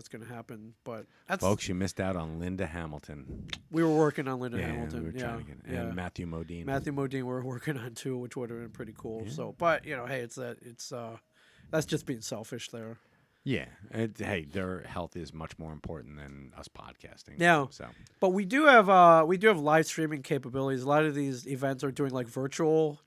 going to happen. But that's Folks, you missed out on Linda Hamilton. we were working on Linda Yeah, Hamilton. we were trying to get, and Matthew Modine. Matthew Modine we're working on too, which would have been pretty cool. Yeah. So, but hey, that's just being selfish there. Yeah. Hey, their health is much more important than us podcasting. Yeah. So But we do have live streaming capabilities. A lot of these events are doing like virtual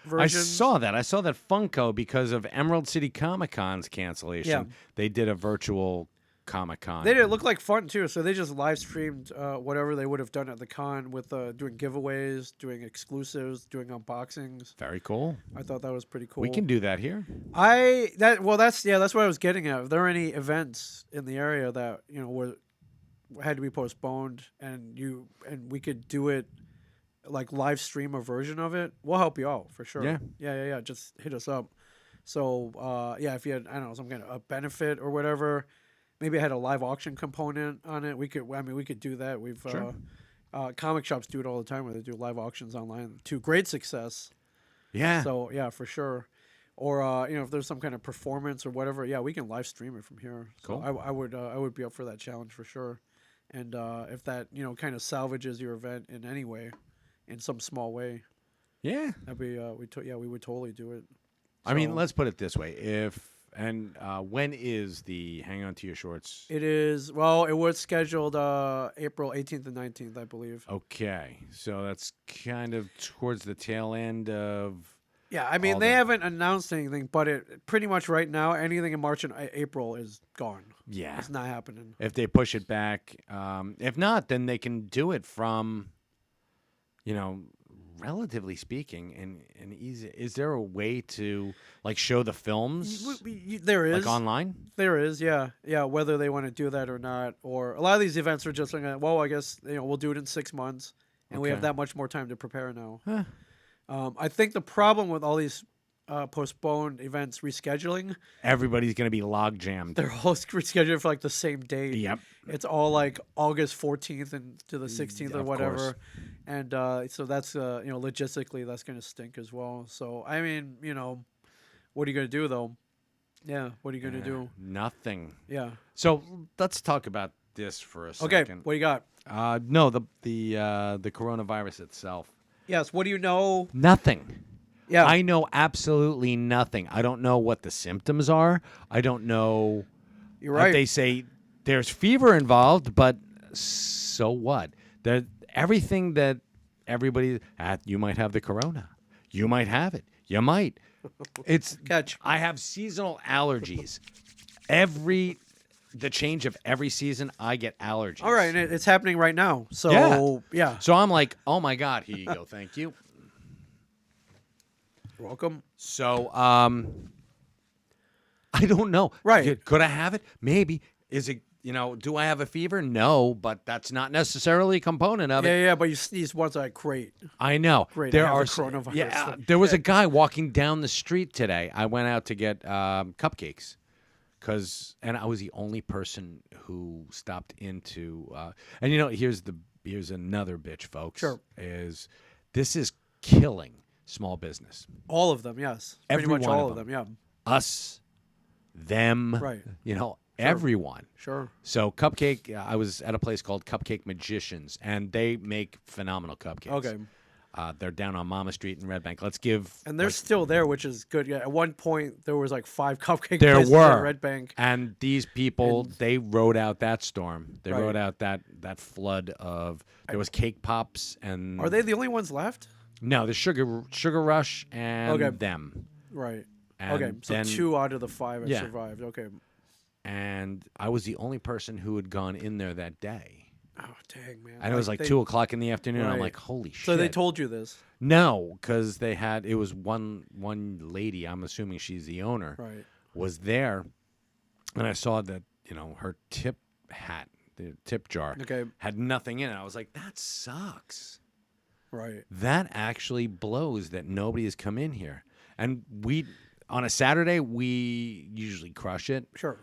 versions. I saw that. I saw that Funko, because of Emerald City Comic Con's cancellation, Yeah. they did a virtual Comic Con. They did. It looked like fun too. So they just live streamed whatever they would have done at the con with doing giveaways, doing exclusives, doing unboxings. Very cool. I thought that was pretty cool. We can do that here. That's what I was getting at. If there are any events in the area that had to be postponed, and we could do it like live stream a version of it, we'll help you out for sure. Yeah. Just hit us up. So if you had, I don't know, some kind of a benefit or whatever. Maybe I had a live auction component on it. We could do that. We've Sure. comic shops do it all the time, where they do live auctions online to great success. Yeah. So yeah, for sure. Or if there's some kind of performance or whatever, yeah, we can live stream it from here. So Cool. I would be up for that challenge for sure. And if that kind of salvages your event in any way, in some small way, Yeah. that'd be we would totally do it. I mean, So- let's put it this way. When is the Hang On to Your Shorts? It is, well, it was scheduled April 18th and 19th, I believe. Okay. So that's kind of towards the tail end of... Yeah, I mean, all they the- haven't announced anything, but it pretty much right now, anything in March and April is gone. Yeah. It's not happening. If they push it back. If not, then they can do it from, relatively speaking, and easy. Is there a way to like show the films There is. like online? There is, yeah. Yeah, whether they want to do that or not. Or a lot of these events are just like, well, I guess, we'll do it in 6 months. And we have Okay. that much more time to prepare now. Huh. I think the problem with all these postponed events rescheduling, Everybody's going to be log jammed. they're all rescheduled for like the same date. Yep. It's all like August 14th and to the 16th or Of whatever. course. And so that's, logistically, that's going to stink as well. So, I mean, what are you going to do, though? Yeah, what are you going to do? Nothing. Yeah. So let's talk about this for a second. Okay, what do you got? No, the coronavirus itself. Yes, what do you know? Nothing. Yeah. I know absolutely nothing. I don't know what the symptoms are. I don't know. You're right. They say there's fever involved, but so what? Everything that everybody you might have the corona. You might have it. You might. It's Catch. I have seasonal allergies. The change of every season, I get allergies. All right, and it's happening right now. So, yeah. So I'm like, oh my God, here you go. Thank you. You're welcome. So, I don't know. Right. Could I have it? Maybe. Is it, do I have a fever? No, but that's not necessarily a component of it. Yeah, but you sneeze once, like, great. I know. Great, There I have are the coronavirus. Yeah, there was a guy walking down the street today. I went out to get cupcakes. And I was the only person who stopped into, and here's another bitch, folks. Sure. This is killing small business. All of them, yes. Every Pretty much one all of of them, yeah. Us, them, Right. Everyone. Sure. So cupcake, I was at a place called Cupcake Magicians, and they make phenomenal cupcakes. Okay. They're down on Mama Street in Red Bank. Let's give. And they're still there, which is good. Yeah, at one point, there was like 5 cupcake There places were at Red Bank. And these people, they rode out that storm. They Right. rode out that flood of. There was cake pops and. Are they the only ones left? No, the Sugar Rush and Okay. them. Right. And okay, so then- 2 out of the 5 have Yeah. survived. Okay. And I was the only person who had gone in there that day. Oh, dang, man. And it was like 2:00 in the afternoon. I'm Right. like, holy shit. So they told you this. No, because it was one lady, I'm assuming she's the owner, Right. was there. And I saw that, her tip hat, the tip jar, Okay. had nothing in it. I was like, that sucks. Right. That actually blows that nobody has come in here. And on a Saturday, we usually crush it. Sure.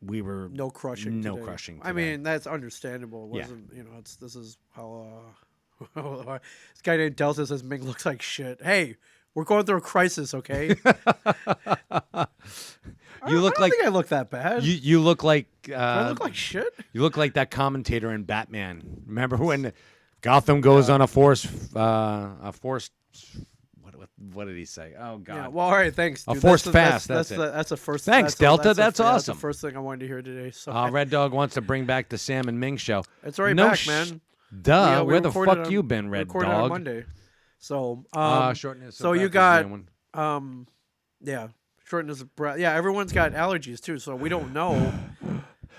We were No crushing. No today. crushing I today. mean, that's understandable. It Yeah. wasn't, this is how this guy named Delta says Ming looks like shit. Hey, we're going through a crisis, okay? I look don't like think I look that bad. you look like Do I look like shit? you look like that commentator in Batman. Remember when Gotham goes on a forced what did he say? Oh God. Yeah. Well, all right. Thanks. A Dude. forced That's fast, that's it. That's the first. Thanks, Delta, that's That's awesome. the first thing I wanted to hear today. So Red Dog wants to bring back the Sam and Ming show. it's already No back, man. Duh. We Where the recorded fuck on- you been, Red recorded on Dog? Monday. So Shortness. so of you breath is got the one. yeah, shortness of breath. Yeah, everyone's got allergies too, so we don't know.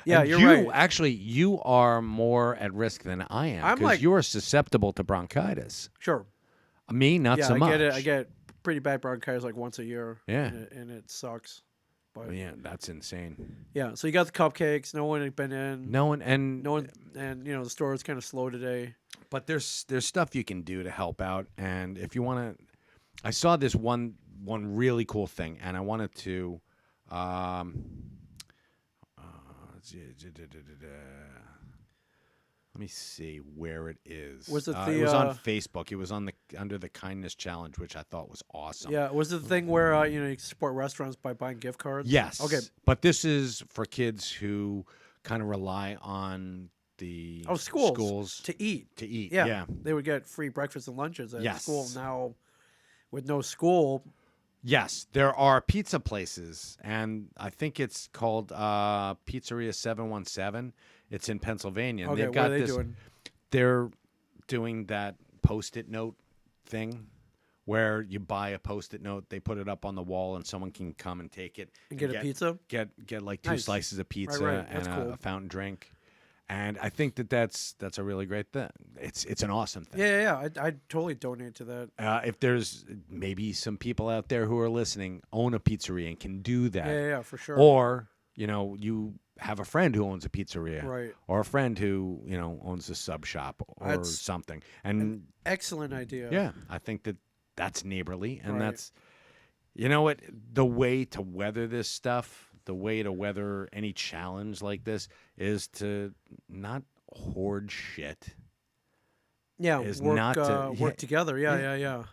Yeah, And you're you right. actually you are more at risk than I am I'm because like- you are susceptible to bronchitis. Sure. Me, not Yeah, so much. I get pretty bad bronchitis like once a year. Yeah. and it sucks. But Yeah, that's insane. yeah, so you got the cupcakes. No one had been in. No one and The store is kind of slow today. But there's stuff you can do to help out, and if you want to, I saw this one really cool thing, and I wanted to, let me see where it is. Was it it was on Facebook. It was under the kindness challenge, which I thought was awesome. Yeah, was it the thing where you support restaurants by buying gift cards? Yes. Okay. But this is for kids who kind of rely on the schools to eat. to eat. Yeah. Yeah. They would get free breakfast and lunches at Yes. school. Now, with no school, Yes, there are pizza places, and I think it's called Pizzeria 717. It's in Pennsylvania. And okay, they've what got are they this. doing? They're doing that Post-it note thing, where you buy a Post-it note, they put it up on the wall, and someone can come and take it And get a pizza? Get like 2 Nice. slices of pizza right. That's and cool. a fountain drink. And I think that's a really great thing. It's an awesome thing. Yeah. I'd totally donate to that. If there's maybe some people out there who are listening, own a pizzeria and can do that. Yeah, for sure. Or, you have a friend who owns a pizzeria. Right. Or a friend who, owns a sub shop or That's something. And excellent idea. yeah, I think that's neighborly. And Right. that's, what, the way to weather this stuff, the way to weather any challenge like this is to not hoard shit. Yeah, Is work not to- work together. Yeah.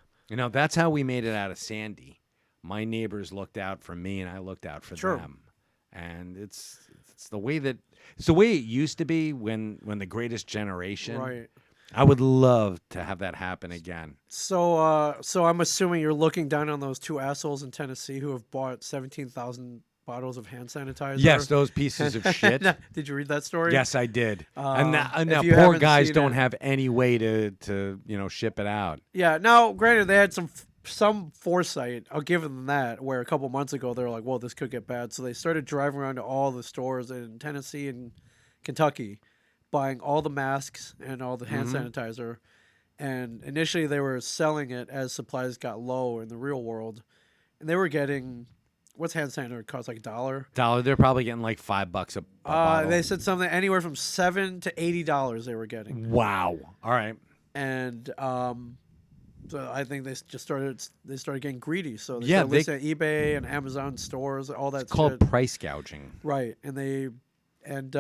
That's how we made it out of Sandy. My neighbors looked out for me, and I looked out for Sure. them. And it's the way it used to be when the Greatest Generation. Right. I would love to have that happen again. So I'm assuming you're looking down on those two assholes in Tennessee who have bought 17,000 bottles of hand sanitizer. Yes, those pieces of shit. Did you read that story? Yes, I did. And now if you poor haven't guys seen don't it- have any way to ship it out. Yeah. Now, granted, they had some foresight. I'll give them that. Where a couple months ago they were like, "Well, this could get bad," so they started driving around to all the stores in Tennessee and Kentucky, buying all the masks and all the hand sanitizer. And initially, they were selling it as supplies got low in the real world, and they were getting what's hand sanitizer cost like $1. They're probably getting like $5 a bottle. They said something anywhere from $7 to $80 they were getting, Wow. All right. and so I think they started getting greedy. So they Yeah, started listing at eBay and Amazon stores, all that. It's called shit. price gouging. Right, and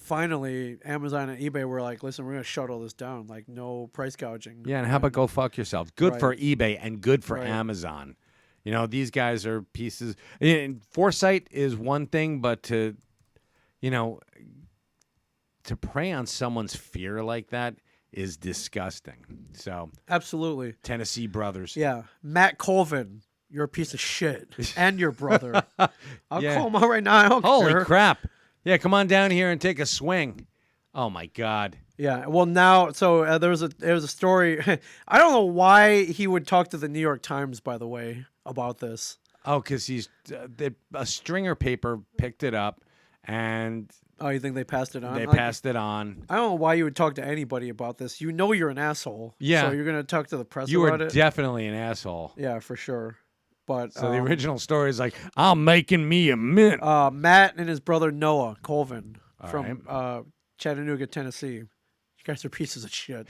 finally Amazon and eBay were like, "Listen, we're gonna shut all this down. Like, no price gouging." Yeah, and how about go fuck yourself? Good for Right. eBay and good for Right. Amazon. These guys are pieces. And foresight is one thing, but to prey on someone's fear like that is disgusting. So, Absolutely. Tennessee brothers. Yeah, Matt Colvin, you're a piece of shit, and your brother. I'll Yeah. call him out right now. I don't Holy care. crap. Yeah, come on down here and take a swing. Oh, my God. Yeah. Well, now, so there was a story. I don't know why he would talk to the New York Times, by the way, about this. Oh, because a stringer paper picked it up, and Oh, you think they passed it on? they Like, passed it on. I don't know why you would talk to anybody about this. You know you're an asshole. Yeah. So you're gonna talk to the press You about were it. definitely an asshole. Yeah, for sure. But So the original story is like, I'm making me a mint. Matt and his brother Noah Colvin All from Chattanooga, Tennessee. You guys are pieces of shit.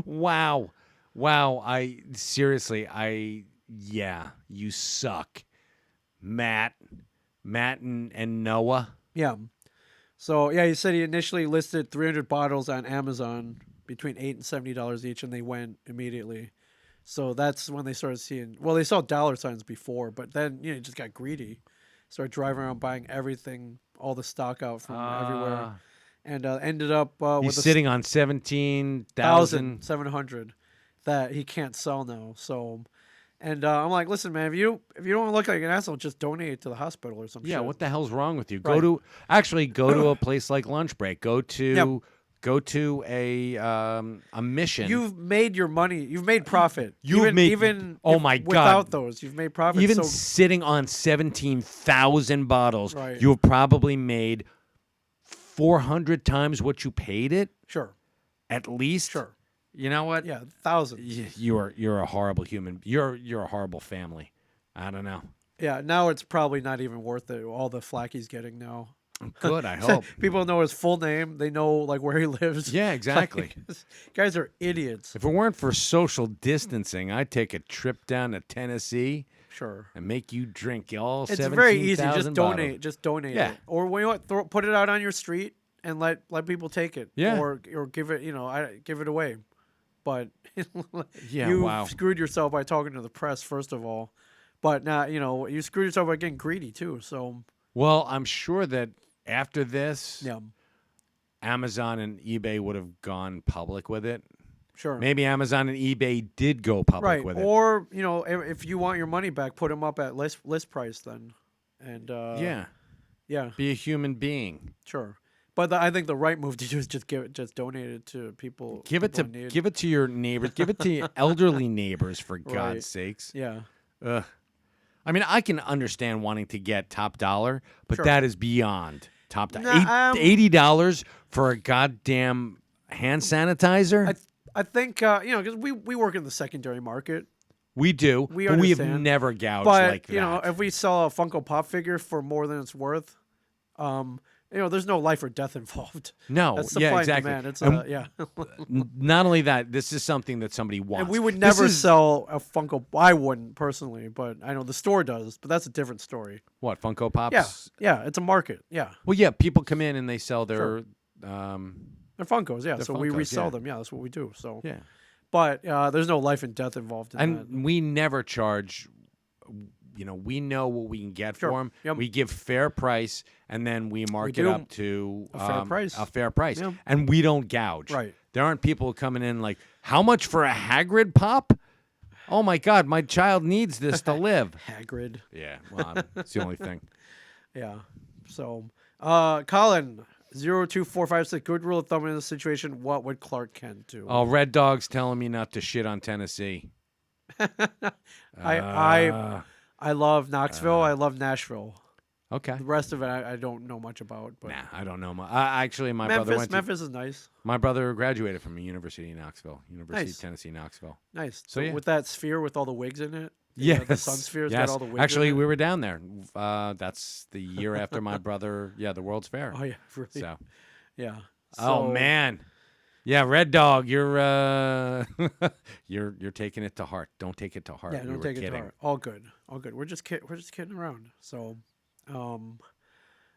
Wow. Yeah, you suck. Matt and Noah. Yeah. So yeah, he said he initially listed 300 bottles on Amazon between $8 and $70 each, and they went immediately. So that's when they started seeing. Well, they saw dollar signs before, but then he just got greedy. Started driving around buying everything, all the stock out from everywhere, and ended up He's with sitting on 17,000. 1,700 that he can't sell now. So, and I'm like, listen, man, if you don't look like an asshole, just donate it to the hospital or something. Yeah, what the hell's wrong with you? Right. Go to a place like Lunch Break. Go to a mission. You've made your money. You've made profit. You've made- even oh if- my God. without those, you've made profit. Even so, sitting on 17,000 bottles, Right. you have probably made 400 times what you paid it, sure, at least. sure, You know what? yeah, thousands. You're a horrible human. You're a horrible family. I don't know. Yeah, now it's probably not even worth it. All the flack he's getting now. Good, I hope. People know his full name. They know like where he lives. Yeah, exactly. Like, guys are idiots. If it weren't for social distancing, I'd take a trip down to Tennessee Sure. and make you drink all It's 17,000 very easy. Just bottles. donate. Just donate Yeah. it. Or when you want, put it out on your street and let people take it. Yeah. Or give it. Give it away. But Yeah, you wow. screwed yourself by talking to the press first of all. But now you screwed yourself by getting greedy too. So Well, I'm sure that after this, yeah, Amazon and eBay would have gone public with it. sure. Maybe Amazon and eBay did go public Right. with it. Or if you want your money back, put them up at list price then. And yeah, Be a human being. sure. But I think the right move to do is just donate it to people. Give it people in need. to your neighbors. Give it to your elderly neighbors, for God's sakes. Yeah. Ugh. I mean, I can understand wanting to get top dollar, but Sure. that is beyond Top to Nah, $80 for a goddamn hand sanitizer. I think because we work in the secondary market. We do, We but we have understand. never gouged But like that. if we sell a Funko Pop figure for more than it's worth, there's no life or death involved. No, That's yeah, supply exactly. and demand. It's And yeah. not only that, this is something that somebody wants. And we would This never is- sell a Funko. I wouldn't personally, but I know the store does. But that's a different story. What, Funko Pops? Yeah, it's a market. Yeah, Well, yeah, people come in and they sell their they're Funkos. Yeah, They're so we Funkos, resell yeah. them. Yeah, that's what we do. So, yeah. but there's no life and death involved in that. And we never charge. We know what we can get Sure. for them. Yep. We give fair price, and then we mark it do. up to A fair price. A fair price, Yep. and we don't gouge. Right. There aren't people coming in like, how much for a Hagrid pop? Oh my God, my child needs this to live. Hagrid. Yeah, well, it's the only thing. Yeah. So, Colin 02456. Good rule of thumb in this situation. What would Clark Kent do? Oh, Red Dog's telling me not to shit on Tennessee. I love Knoxville. I love Nashville. Okay. The rest of it, I don't know much about. But Nah, I don't know. Actually, my brother went to. Memphis is nice. My brother graduated from a university in Knoxville, University Nice. of Tennessee, Knoxville. Nice. So, So yeah. with that sphere with all the wigs in it. Yes, The sun sphere's yes. got all the wigs. Actually, in it. we were down there. That's the year after my brother. Yeah, the World's Fair. Oh yeah, really. So, Yeah. oh So- man, yeah, Red Dog, you're you're taking it to heart. Don't take it to heart. Yeah, We don't were take it to kidding. heart. All good. All good. We're just kidding around. So,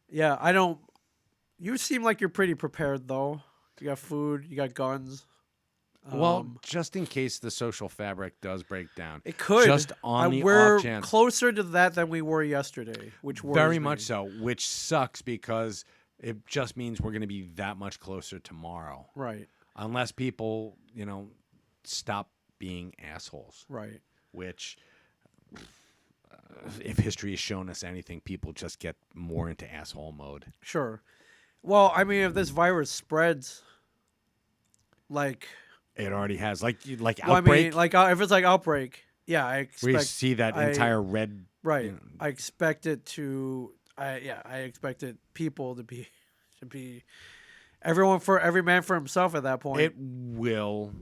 yeah, I don't. You seem like you're pretty prepared though. You got food. You got guns. Well, just in case the social fabric does break down, it could. just on the we're off chance. closer to that than we were yesterday, which worries Very me. much so, which sucks because it just means we're going to be that much closer tomorrow. Right. Unless people, stop being assholes, Right. which, if history has shown us anything, people just get more into asshole mode. Sure. Well, I mean, if this virus spreads, like, It already has, like well, I outbreak. mean, like if it's like outbreak, yeah, I we expect. see that entire red. Right. I expect it to. I expected people to be every man for himself at that point. It will,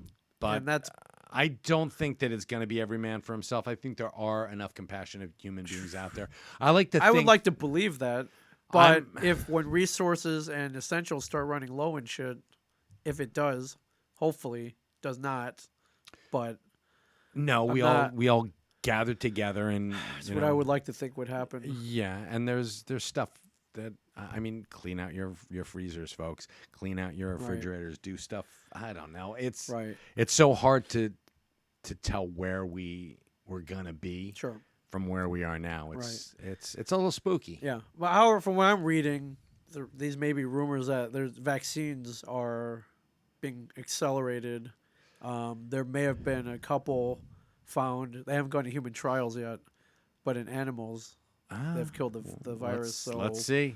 but and that's I don't think that it's going to be every man for himself. I think there are enough compassionate human beings out there. I would like to believe that, but I'm- if when resources and essentials start running low and shit, if it does, hopefully does not, but No, we all gathered together and that's what I would like to think would happen. Yeah, and there's stuff that I mean, clean out your freezers, folks. Clean out your refrigerators. Do stuff. I don't know. It's Right. It's so hard to tell where we're gonna be Sure. from where we are now. It's a little spooky. Yeah. But however, from what I'm reading, these may be rumors that there's vaccines are being accelerated. There may have been a couple found. They haven't gone to human trials yet, but in animals, they've killed the virus. So Let's see.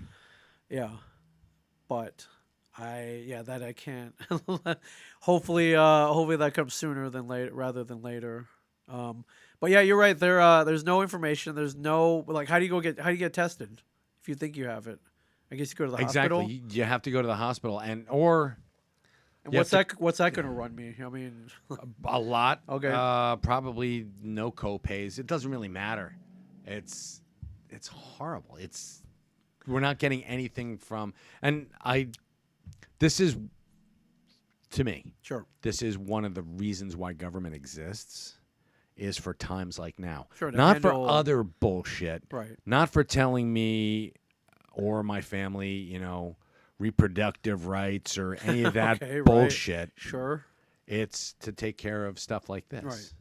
yeah, but that I can't. hopefully that comes sooner than later, rather than later. But yeah, you're right. There's no information. There's no how do you get tested if you think you have it? I guess you go to the hospital. Exactly. You have to go to the hospital or. And you what's have that going to run me? I mean, A lot. Okay. Probably no co-pays. It doesn't really matter. It's horrible. We're not getting anything from, and this is, to me, sure. this is one of the reasons why government exists, is for times like now. Sure, to Not for handle- other bullshit. Right. Not for telling me or my family, reproductive rights or any of that Okay, right. bullshit. Sure. It's to take care of stuff like this. Right.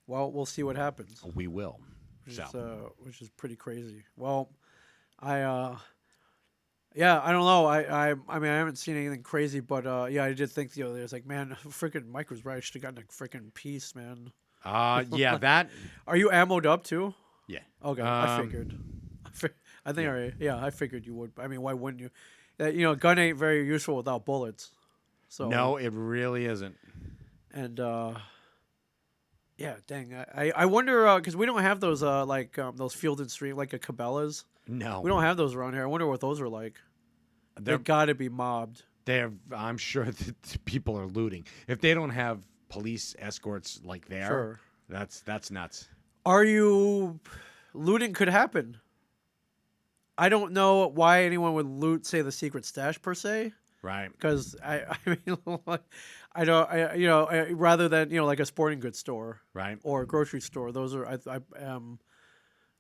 Well, we'll see what happens. We will. Which is pretty crazy. Well, I don't know. I mean, I haven't seen anything crazy, but I did think the other day, I was like, man, freaking Mike was right. I should have gotten a freaking piece, man. Yeah, that. Are you ammoed up too? Yeah. Okay, I figured. I think I figured you would. I mean, why wouldn't you? A gun ain't very useful without bullets. So No, it really isn't. and yeah, dang. I wonder because we don't have those those Field and Stream like a Cabela's. No. We don't have those around here. I wonder what those are like. They're, They've got to be mobbed. I'm sure that people are looting. If they don't have police escorts like there, Sure. that's nuts. Looting could happen. I don't know why anyone would loot, say, the secret stash per se. Right. Because I mean, like, rather than like a sporting goods store, Right. or a grocery store. Those are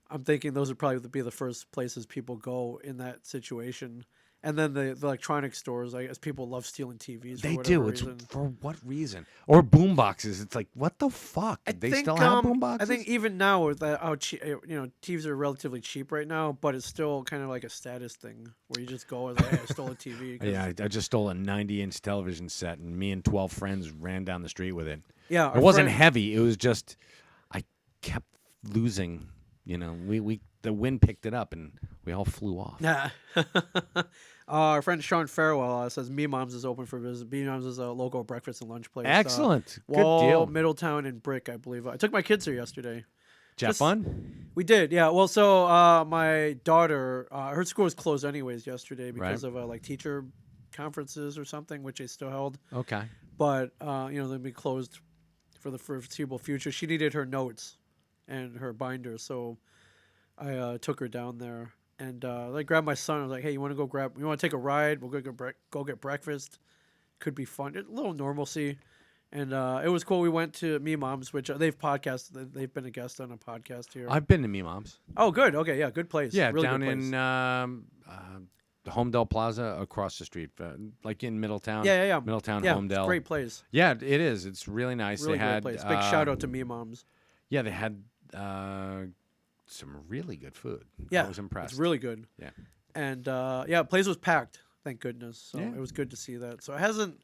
I'm thinking those would probably be the first places people go in that situation. And then the electronic stores, I guess people love stealing TVs. They for whatever do. reason. It's for what reason? Or boom boxes. It's like, what the fuck? They still have boom boxes? I think even now with that, how cheap, TVs are relatively cheap right now, but it's still kind of like a status thing where you just go and like, hey, I stole a TV. Yeah, I just stole a 90-inch television set, and me and 12 friends ran down the street with it. Yeah, It wasn't heavy. It was just I kept losing. The wind picked it up, and we all flew off. Yeah. Our friend Sean Farewell says Me Moms is open for business. Me Moms is a local breakfast and lunch place. Excellent. Good Wall, deal. Middletown, and Brick, I believe. I took my kids here yesterday. Did you have fun? We did, yeah. Well, so my daughter, her school was closed anyways yesterday because of like teacher conferences or something, which they still held. Okay. But they'll be closed for the foreseeable future. She needed her notes and her binder, so I took her down there. And I grabbed my son. I was like, "Hey, you want to take a ride? We'll go get breakfast. Could be fun. A little normalcy." And it was cool. We went to Me Moms, which they've podcasted. They've been a guest on a podcast here. I've been to Me Moms. Oh, good. Okay, yeah, good place. Yeah, really down good place. in Homedale Plaza across the street, like in Middletown. Yeah. Middletown, yeah, Homedale. it's a great place. Yeah, it is. It's really nice. Really they had great place. Big shout out to Me Moms. Yeah, they had some really good food. Yeah, I was impressed. It's really good. Yeah. And the place was packed. Thank goodness. So Yeah. it was good to see that. So it hasn't.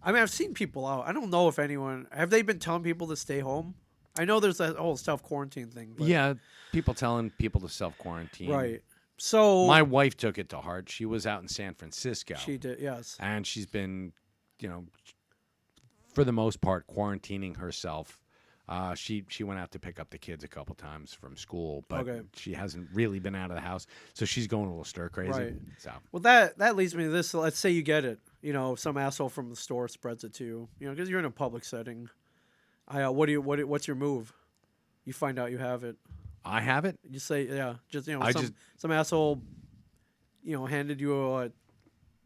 I mean, I've seen people out. I don't know if anyone have they been telling people to stay home. I know there's that whole self-quarantine thing. But, Yeah, people telling people to self-quarantine. right. So My wife took it to heart. She was out in San Francisco. she did. Yes. And she's been, for the most part, quarantining herself. She went out to pick up the kids a couple times from school, but she hasn't really been out of the house. So she's going a little stir crazy. Right. So Well, that leads me to this. So let's say you get it. Some asshole from the store spreads it to you. Because you're in a public setting. What's your move? You find out you have it. I have it. You say, yeah, just some asshole, handed you a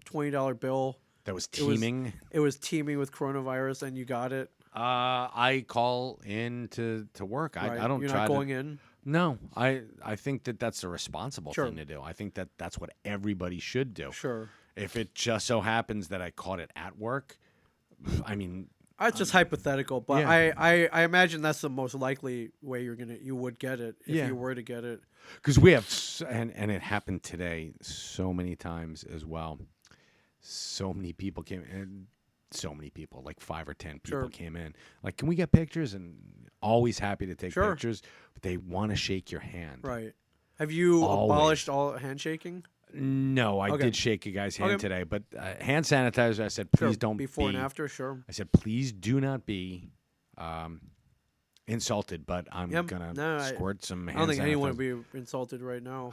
$20 bill. That was teeming. It was teeming with coronavirus, and you got it. I call in to work. Right. I don't You're try not to. going in. No, I think that's a responsible Sure. thing to do. I think that's what everybody should do. Sure. If it just so happens that I caught it at work, I mean, It's just hypothetical, but yeah. I imagine that's the most likely way you would get it if Yeah. you were to get it. because we have and it happened today so many times as well. So many people came in. So many people, like 5 or 10 people Sure. came in. Like, can we get pictures? And always happy to take Sure. pictures. But they want to shake your hand. Right. Have you Always. abolished all handshaking? No, I Okay. did shake a guy's hand Okay. today, but hand sanitizer. I said, please Sure. don't Before be. and after, sure. I said, please do not be insulted, but I'm Yep. gonna No, squirt some hand I don't think anyone sanitizer. would be insulted right now.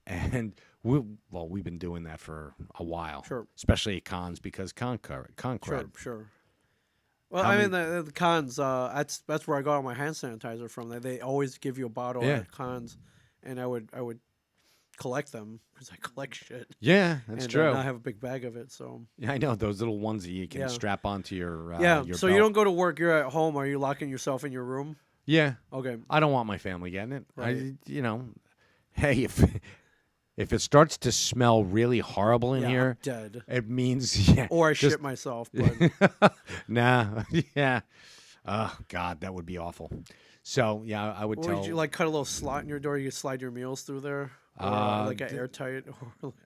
And we've been doing that for a while, Sure. especially at cons because con cred. Sure. Well, How I mean, the cons. That's where I got all my hand sanitizer from. They always give you a bottle Yeah. at cons, and I would collect them because I collect shit. Yeah, that's and true. I have a big bag of it. So Yeah, I know those little ones that you can Yeah. strap onto your yeah. Your So you belt. don't go to work. You're at home. Are you locking yourself in your room? Yeah, Okay. I don't want my family getting it. Right. Hey, if it starts to smell really horrible in Yeah, here, I'm dead. it means Or I just- shit myself. But Nah, yeah. Oh God, that would be awful. So yeah, I would or tell. would you like cut a little slot in your door? You could slide your meals through there, or like an airtight,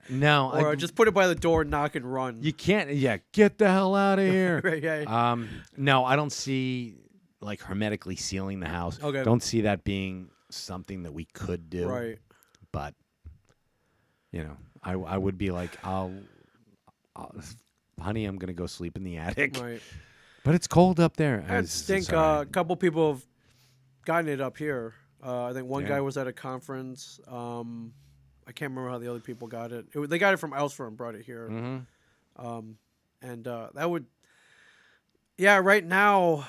No, or just put it by the door, knock and run. you can't. Yeah, get the hell out of here. Right, yeah. No, I don't see like hermetically sealing the house. Okay. Don't see that being something that we could do. Right. But I would be like, honey, I'm gonna go sleep in the attic. Right. But it's cold up there. I It's think all right. a couple people have gotten it up here. I think one Yeah. guy was at a conference. I can't remember how the other people got it. They got it from elsewhere and brought it here. Mm-hmm. And that would, yeah, right now,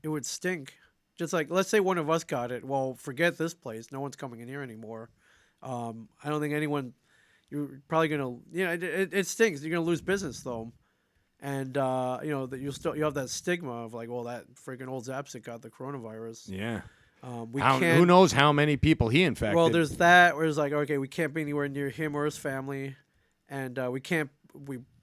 it would stink. Just like, let's say one of us got it. Well, forget this place. No one's coming in here anymore. I don't think anyone. You're probably gonna, it stinks. You're gonna lose business though, and that you have that stigma of like, well, that freaking old Zapsik got the coronavirus. Yeah. We can't. Who knows how many people he infected? Well, there's that where it's like, okay, we can't be anywhere near him or his family, and we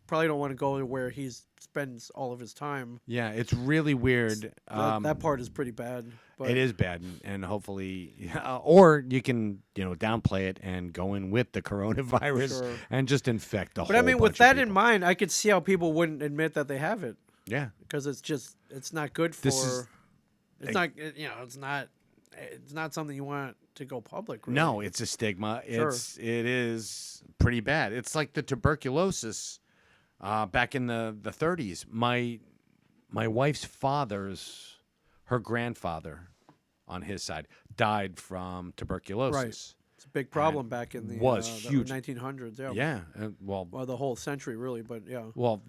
probably don't want to go to where he spends all of his time. Yeah, it's really weird. That part is pretty bad. But it is bad, and hopefully, or you can downplay it and go in with the coronavirus and just infect the whole. But I mean, bunch with of that people. in mind, I could see how people wouldn't admit that they have it. Yeah, because it's not good for. It's not something you want to go public. Really. No, it's a stigma. Sure. It is pretty bad. It's like the tuberculosis back in the 30s. My wife's her grandfather on his side died from tuberculosis. Right. It's a big problem back in the huge 1900s. Yeah. Yeah. Well, the whole century really, but yeah. Well,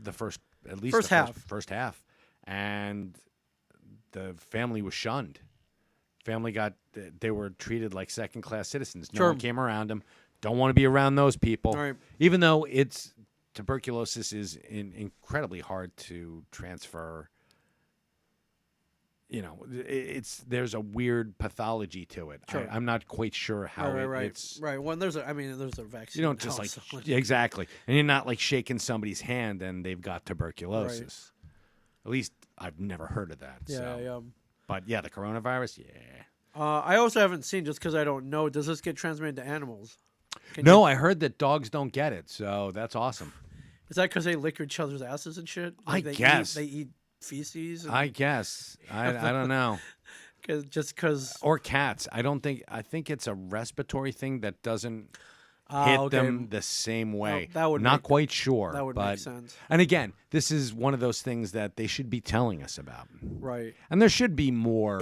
at least first half, and the family was shunned. They were treated like second-class citizens. No one came around them. Don't want to be around those people. Right. Even though tuberculosis is incredibly hard to transfer. There's a weird pathology to it. Sure. I'm not quite sure how it's right. Well, there's a vaccine. You don't just exactly, and you're not like shaking somebody's hand and they've got tuberculosis. Right. At least I've never heard of that. Yeah, so. yeah. But yeah, the coronavirus, yeah. I also haven't seen, just because I don't know, does this get transmitted to animals? I heard that dogs don't get it, so that's awesome. Is that because they lick each other's asses and shit? Like I guess. They eat feces? I guess. I don't know. Because or cats. I think it's a respiratory thing that doesn't hit them the same way. That would not quite sure. That would make sense. And again, this is one of those things that they should be telling us about. Right. And there should be more.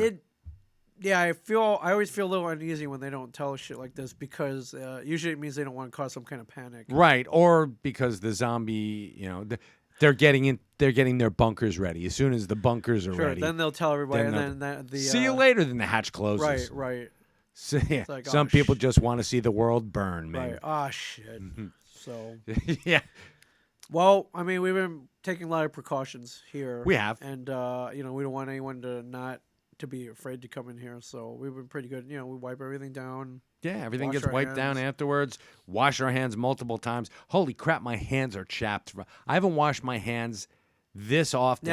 I always feel a little uneasy when they don't tell us shit like this, because usually it means they don't want to cause some kind of panic. Right. Or because the zombie, they're getting their bunkers ready. As soon as the bunkers are ready, then they'll tell everybody, then see you later. Then the hatch closes. Right. So, yeah, like, some people just want to see the world burn, man. Right. Ah, shit. So. Yeah. Well, I mean, we've been taking a lot of precautions here. We have. And, we don't want anyone to be afraid to come in here. So we've been pretty good. We wipe everything down. Yeah, everything gets wiped down afterwards. Wash our hands multiple times. Holy crap, my hands are chapped. I haven't washed my hands this often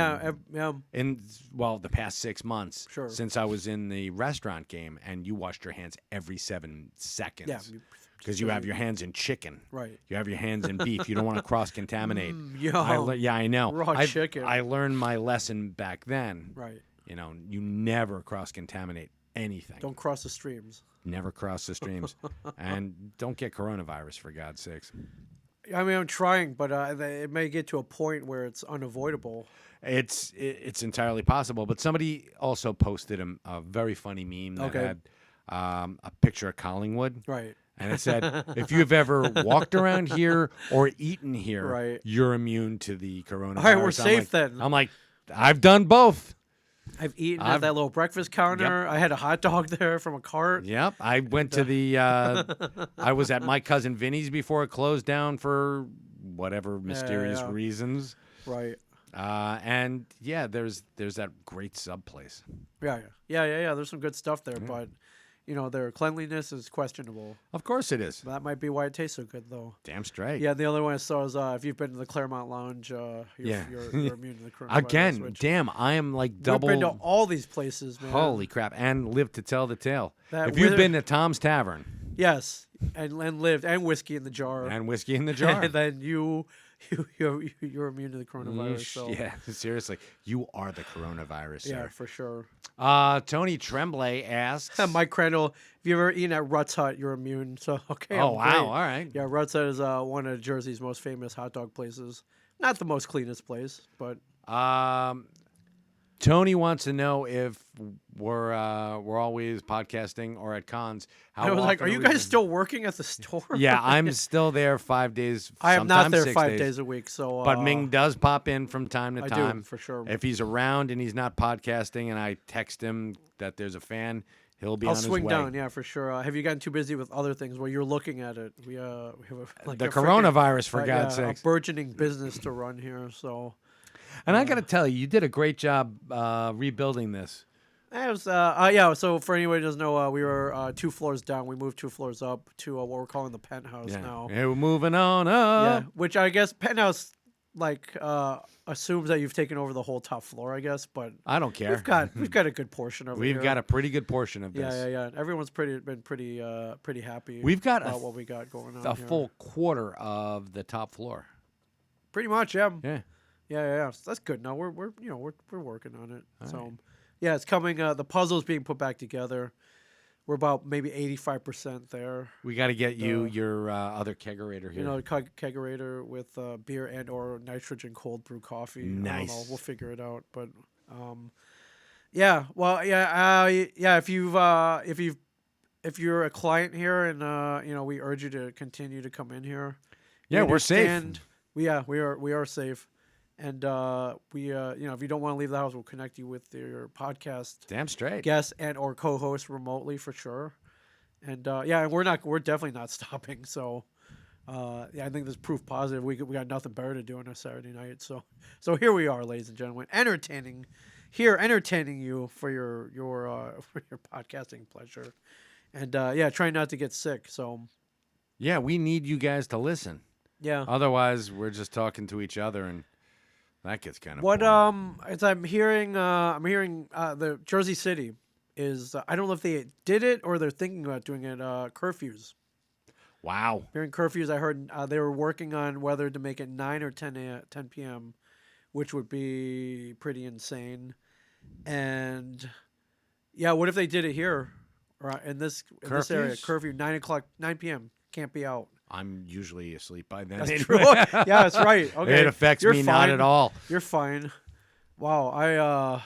in the past 6 months since I was in the restaurant game, and you washed your hands every 7 seconds because you have your hands in chicken, right? You have your hands in beef. You don't want to cross-contaminate. I know. Raw chicken. I learned my lesson back then. Right. You never cross-contaminate anything. Don't cross the streams. Never cross the streams. And don't get coronavirus, for God's sakes. I mean, I'm trying, but it may get to a point where it's unavoidable. It's entirely possible. But somebody also posted a very funny meme that had a picture of Collingwood. Right. And it said, if you've ever walked around here or eaten here, right, you're immune to the coronavirus. All right, we're safe then. I'm like, I've done both. I've eaten at that little breakfast counter. Yep. I had a hot dog there from a cart. Yep. I went to the I was at my cousin Vinny's before it closed down for whatever mysterious reasons. Right. And there's that great sub place. Yeah. There's some good stuff there, but their cleanliness is questionable. Of course it is. That might be why it tastes so good, though. Damn straight. Yeah, the other one I saw is if you've been to the Claremont Lounge, you're immune to the coronavirus. Again, damn, I am like double. We've been to all these places, man. Holy crap. And lived to tell the tale. If you've been to Tom's Tavern. Yes, and lived, and whiskey in the jar. And whiskey in the jar. And then you're immune to the coronavirus. So. Yeah, seriously. You are the coronavirus, sir. Yeah, for sure. Tony Tremblay asks. Mike Crandall, if you've ever eaten at Rutt's Hut, you're immune. So, okay. Oh, wow. All right. Yeah, Rutt's Hut is one of Jersey's most famous hot dog places. Not the most cleanest place, but. Tony wants to know if we're always podcasting or at cons. I was like, are you guys still working at the store? Yeah, I'm still there 5 days. I am not there 6 5 days a week. So, but Ming does pop in from time to time. I do, for sure. If he's around and he's not podcasting, and I text him that there's a fan, he'll be on his way. I'll swing down, yeah, for sure. Have you gotten too busy with other things while you're looking at it? We have the coronavirus, for God's sakes, a burgeoning business to run here. So, and I got to tell you, you did a great job rebuilding this. It was, so for anyone who doesn't know, we were 2 floors down. We moved 2 floors up to what we're calling the penthouse now. Yeah, we're moving on up. Yeah, which I guess penthouse assumes that you've taken over the whole top floor, I guess. But I don't care. We've got a good portion of it. We've got a pretty good portion of this. Yeah. Everyone's been pretty happy. We've got about what we got going on. A full quarter of the top floor. Pretty much, yeah. Yeah. So that's good. Now we're working on it. All so. Right. Yeah, it's coming. The puzzle's being put back together. We're about maybe 85% there. We got to get you your other kegerator here. Kegerator with beer and or nitrogen cold brew coffee. Nice. I don't know. We'll figure it out. But yeah. Well, yeah. If you're a client here, and we urge you to continue to come in here. Yeah, we're safe. We are safe. And if you don't want to leave the house, we'll connect you with your podcast damn straight guests and or co-hosts remotely for sure. And and we're definitely not stopping. So I think this proof positive. We got nothing better to do on a Saturday night. So here we are, ladies and gentlemen, entertaining you for your podcasting pleasure, and trying not to get sick. So yeah, we need you guys to listen. Yeah. Otherwise, we're just talking to each other and. That gets kind of boring. As I'm hearing the Jersey City is I don't know if they did it or they're thinking about doing it. Curfews. Wow. During curfews, I heard they were working on whether to make it 9 or 10 p.m., which would be pretty insane. And what if they did it here, or in this area? Curfew 9 p.m. Can't be out. I'm usually asleep by then. That's true. Yeah, that's right. Okay, it affects me fine. Not at all. You're fine. Wow,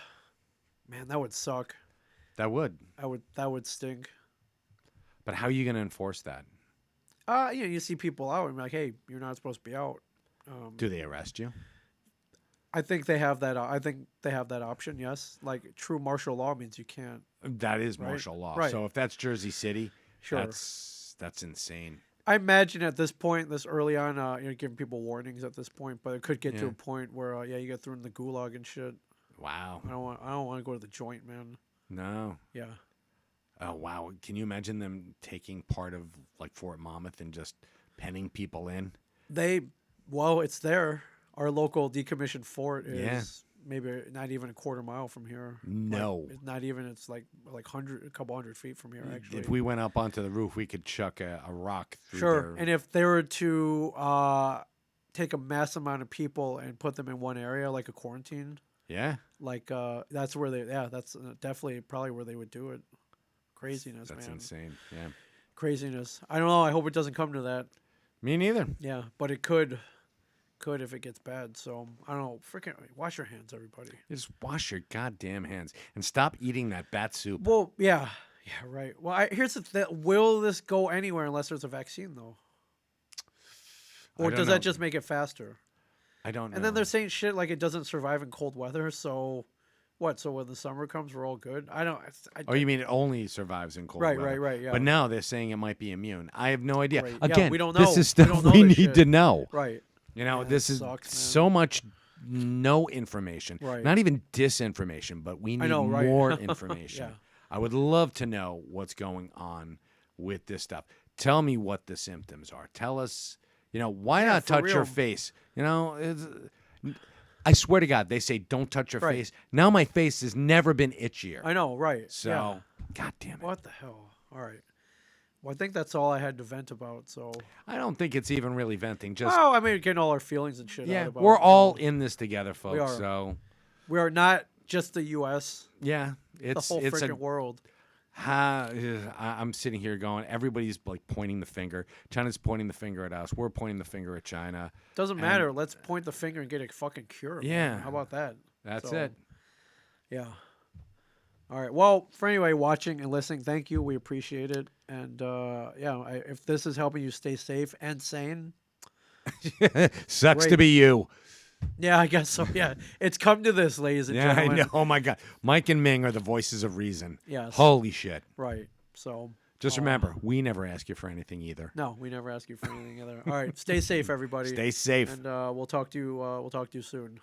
man, that would suck. That would stink. But how are you going to enforce that? You see people out and be like, hey, you're not supposed to be out. Do they arrest you? I think they have that. I think they have that option. Yes, like true martial law means you can't. That is martial law. Right. So if that's Jersey City, sure, that's insane. I imagine at this point, this early on, giving people warnings at this point, but it could get to a point where, you get thrown in the gulag and shit. Wow. I don't want to go to the joint, man. No. Yeah. Oh wow! Can you imagine them taking part of like Fort Monmouth and just penning people in? It's there. Our local decommissioned fort is maybe not even a quarter mile from here. No, it's not even. It's like a couple hundred feet from here. Actually, if we went up onto the roof, we could chuck a rock through. Sure, and if they were to take a mass amount of people and put them in one area, like a quarantine, that's where that's definitely probably where they would do it. Craziness, that's man. That's insane. Yeah, craziness. I don't know. I hope it doesn't come to that. Me neither. Yeah, but it could if it gets bad. So I don't know. Freaking wash your hands, everybody. Just wash your goddamn hands and stop eating that bat soup. Well, yeah, right. Well, here's the thing. Will this go anywhere unless there's a vaccine, though? Or does that just make it faster? I don't know. And then they're saying shit like it doesn't survive in cold weather. So what? So when the summer comes, we're all good? I don't. You mean it only survives in cold weather? Right. Yeah. But now they're saying it might be immune. I have no idea. Right. Again, we don't know. This is stuff we need to know. Right. This is so much no information. Right. Not even disinformation, but we need more information. I would love to know what's going on with this stuff. Tell me what the symptoms are. Tell us, why not touch your face? I swear to God, they say don't touch your face. Now my face has never been itchier. I know, right. So, God damn it. What the hell? All right. Well, I think that's all I had to vent about. So I don't think it's even really venting. Just getting all our feelings and shit out about we're it, all in this together, folks. We are. So we are not just the U.S. Yeah, it's the whole freaking world. I'm sitting here going, everybody's like pointing the finger. China's pointing the finger at us. We're pointing the finger at China. Doesn't matter. Let's point the finger and get a fucking cure. Yeah. Man. How about that? That's it. Yeah. All right. Well, for anyway, watching and listening, thank you. We appreciate it. And if this is helping you stay safe and sane, Sucks to great. be you. Yeah, I guess so. Yeah, it's come to this, ladies and Yeah, I gentlemen. know. Oh my God, Mike and Ming are the voices of reason. Yes. Holy shit. Right. So Just remember, we never ask you for anything either. no, we never ask you for anything either. All right. Stay safe, everybody. Stay safe. And we'll talk to you. We'll talk to you soon.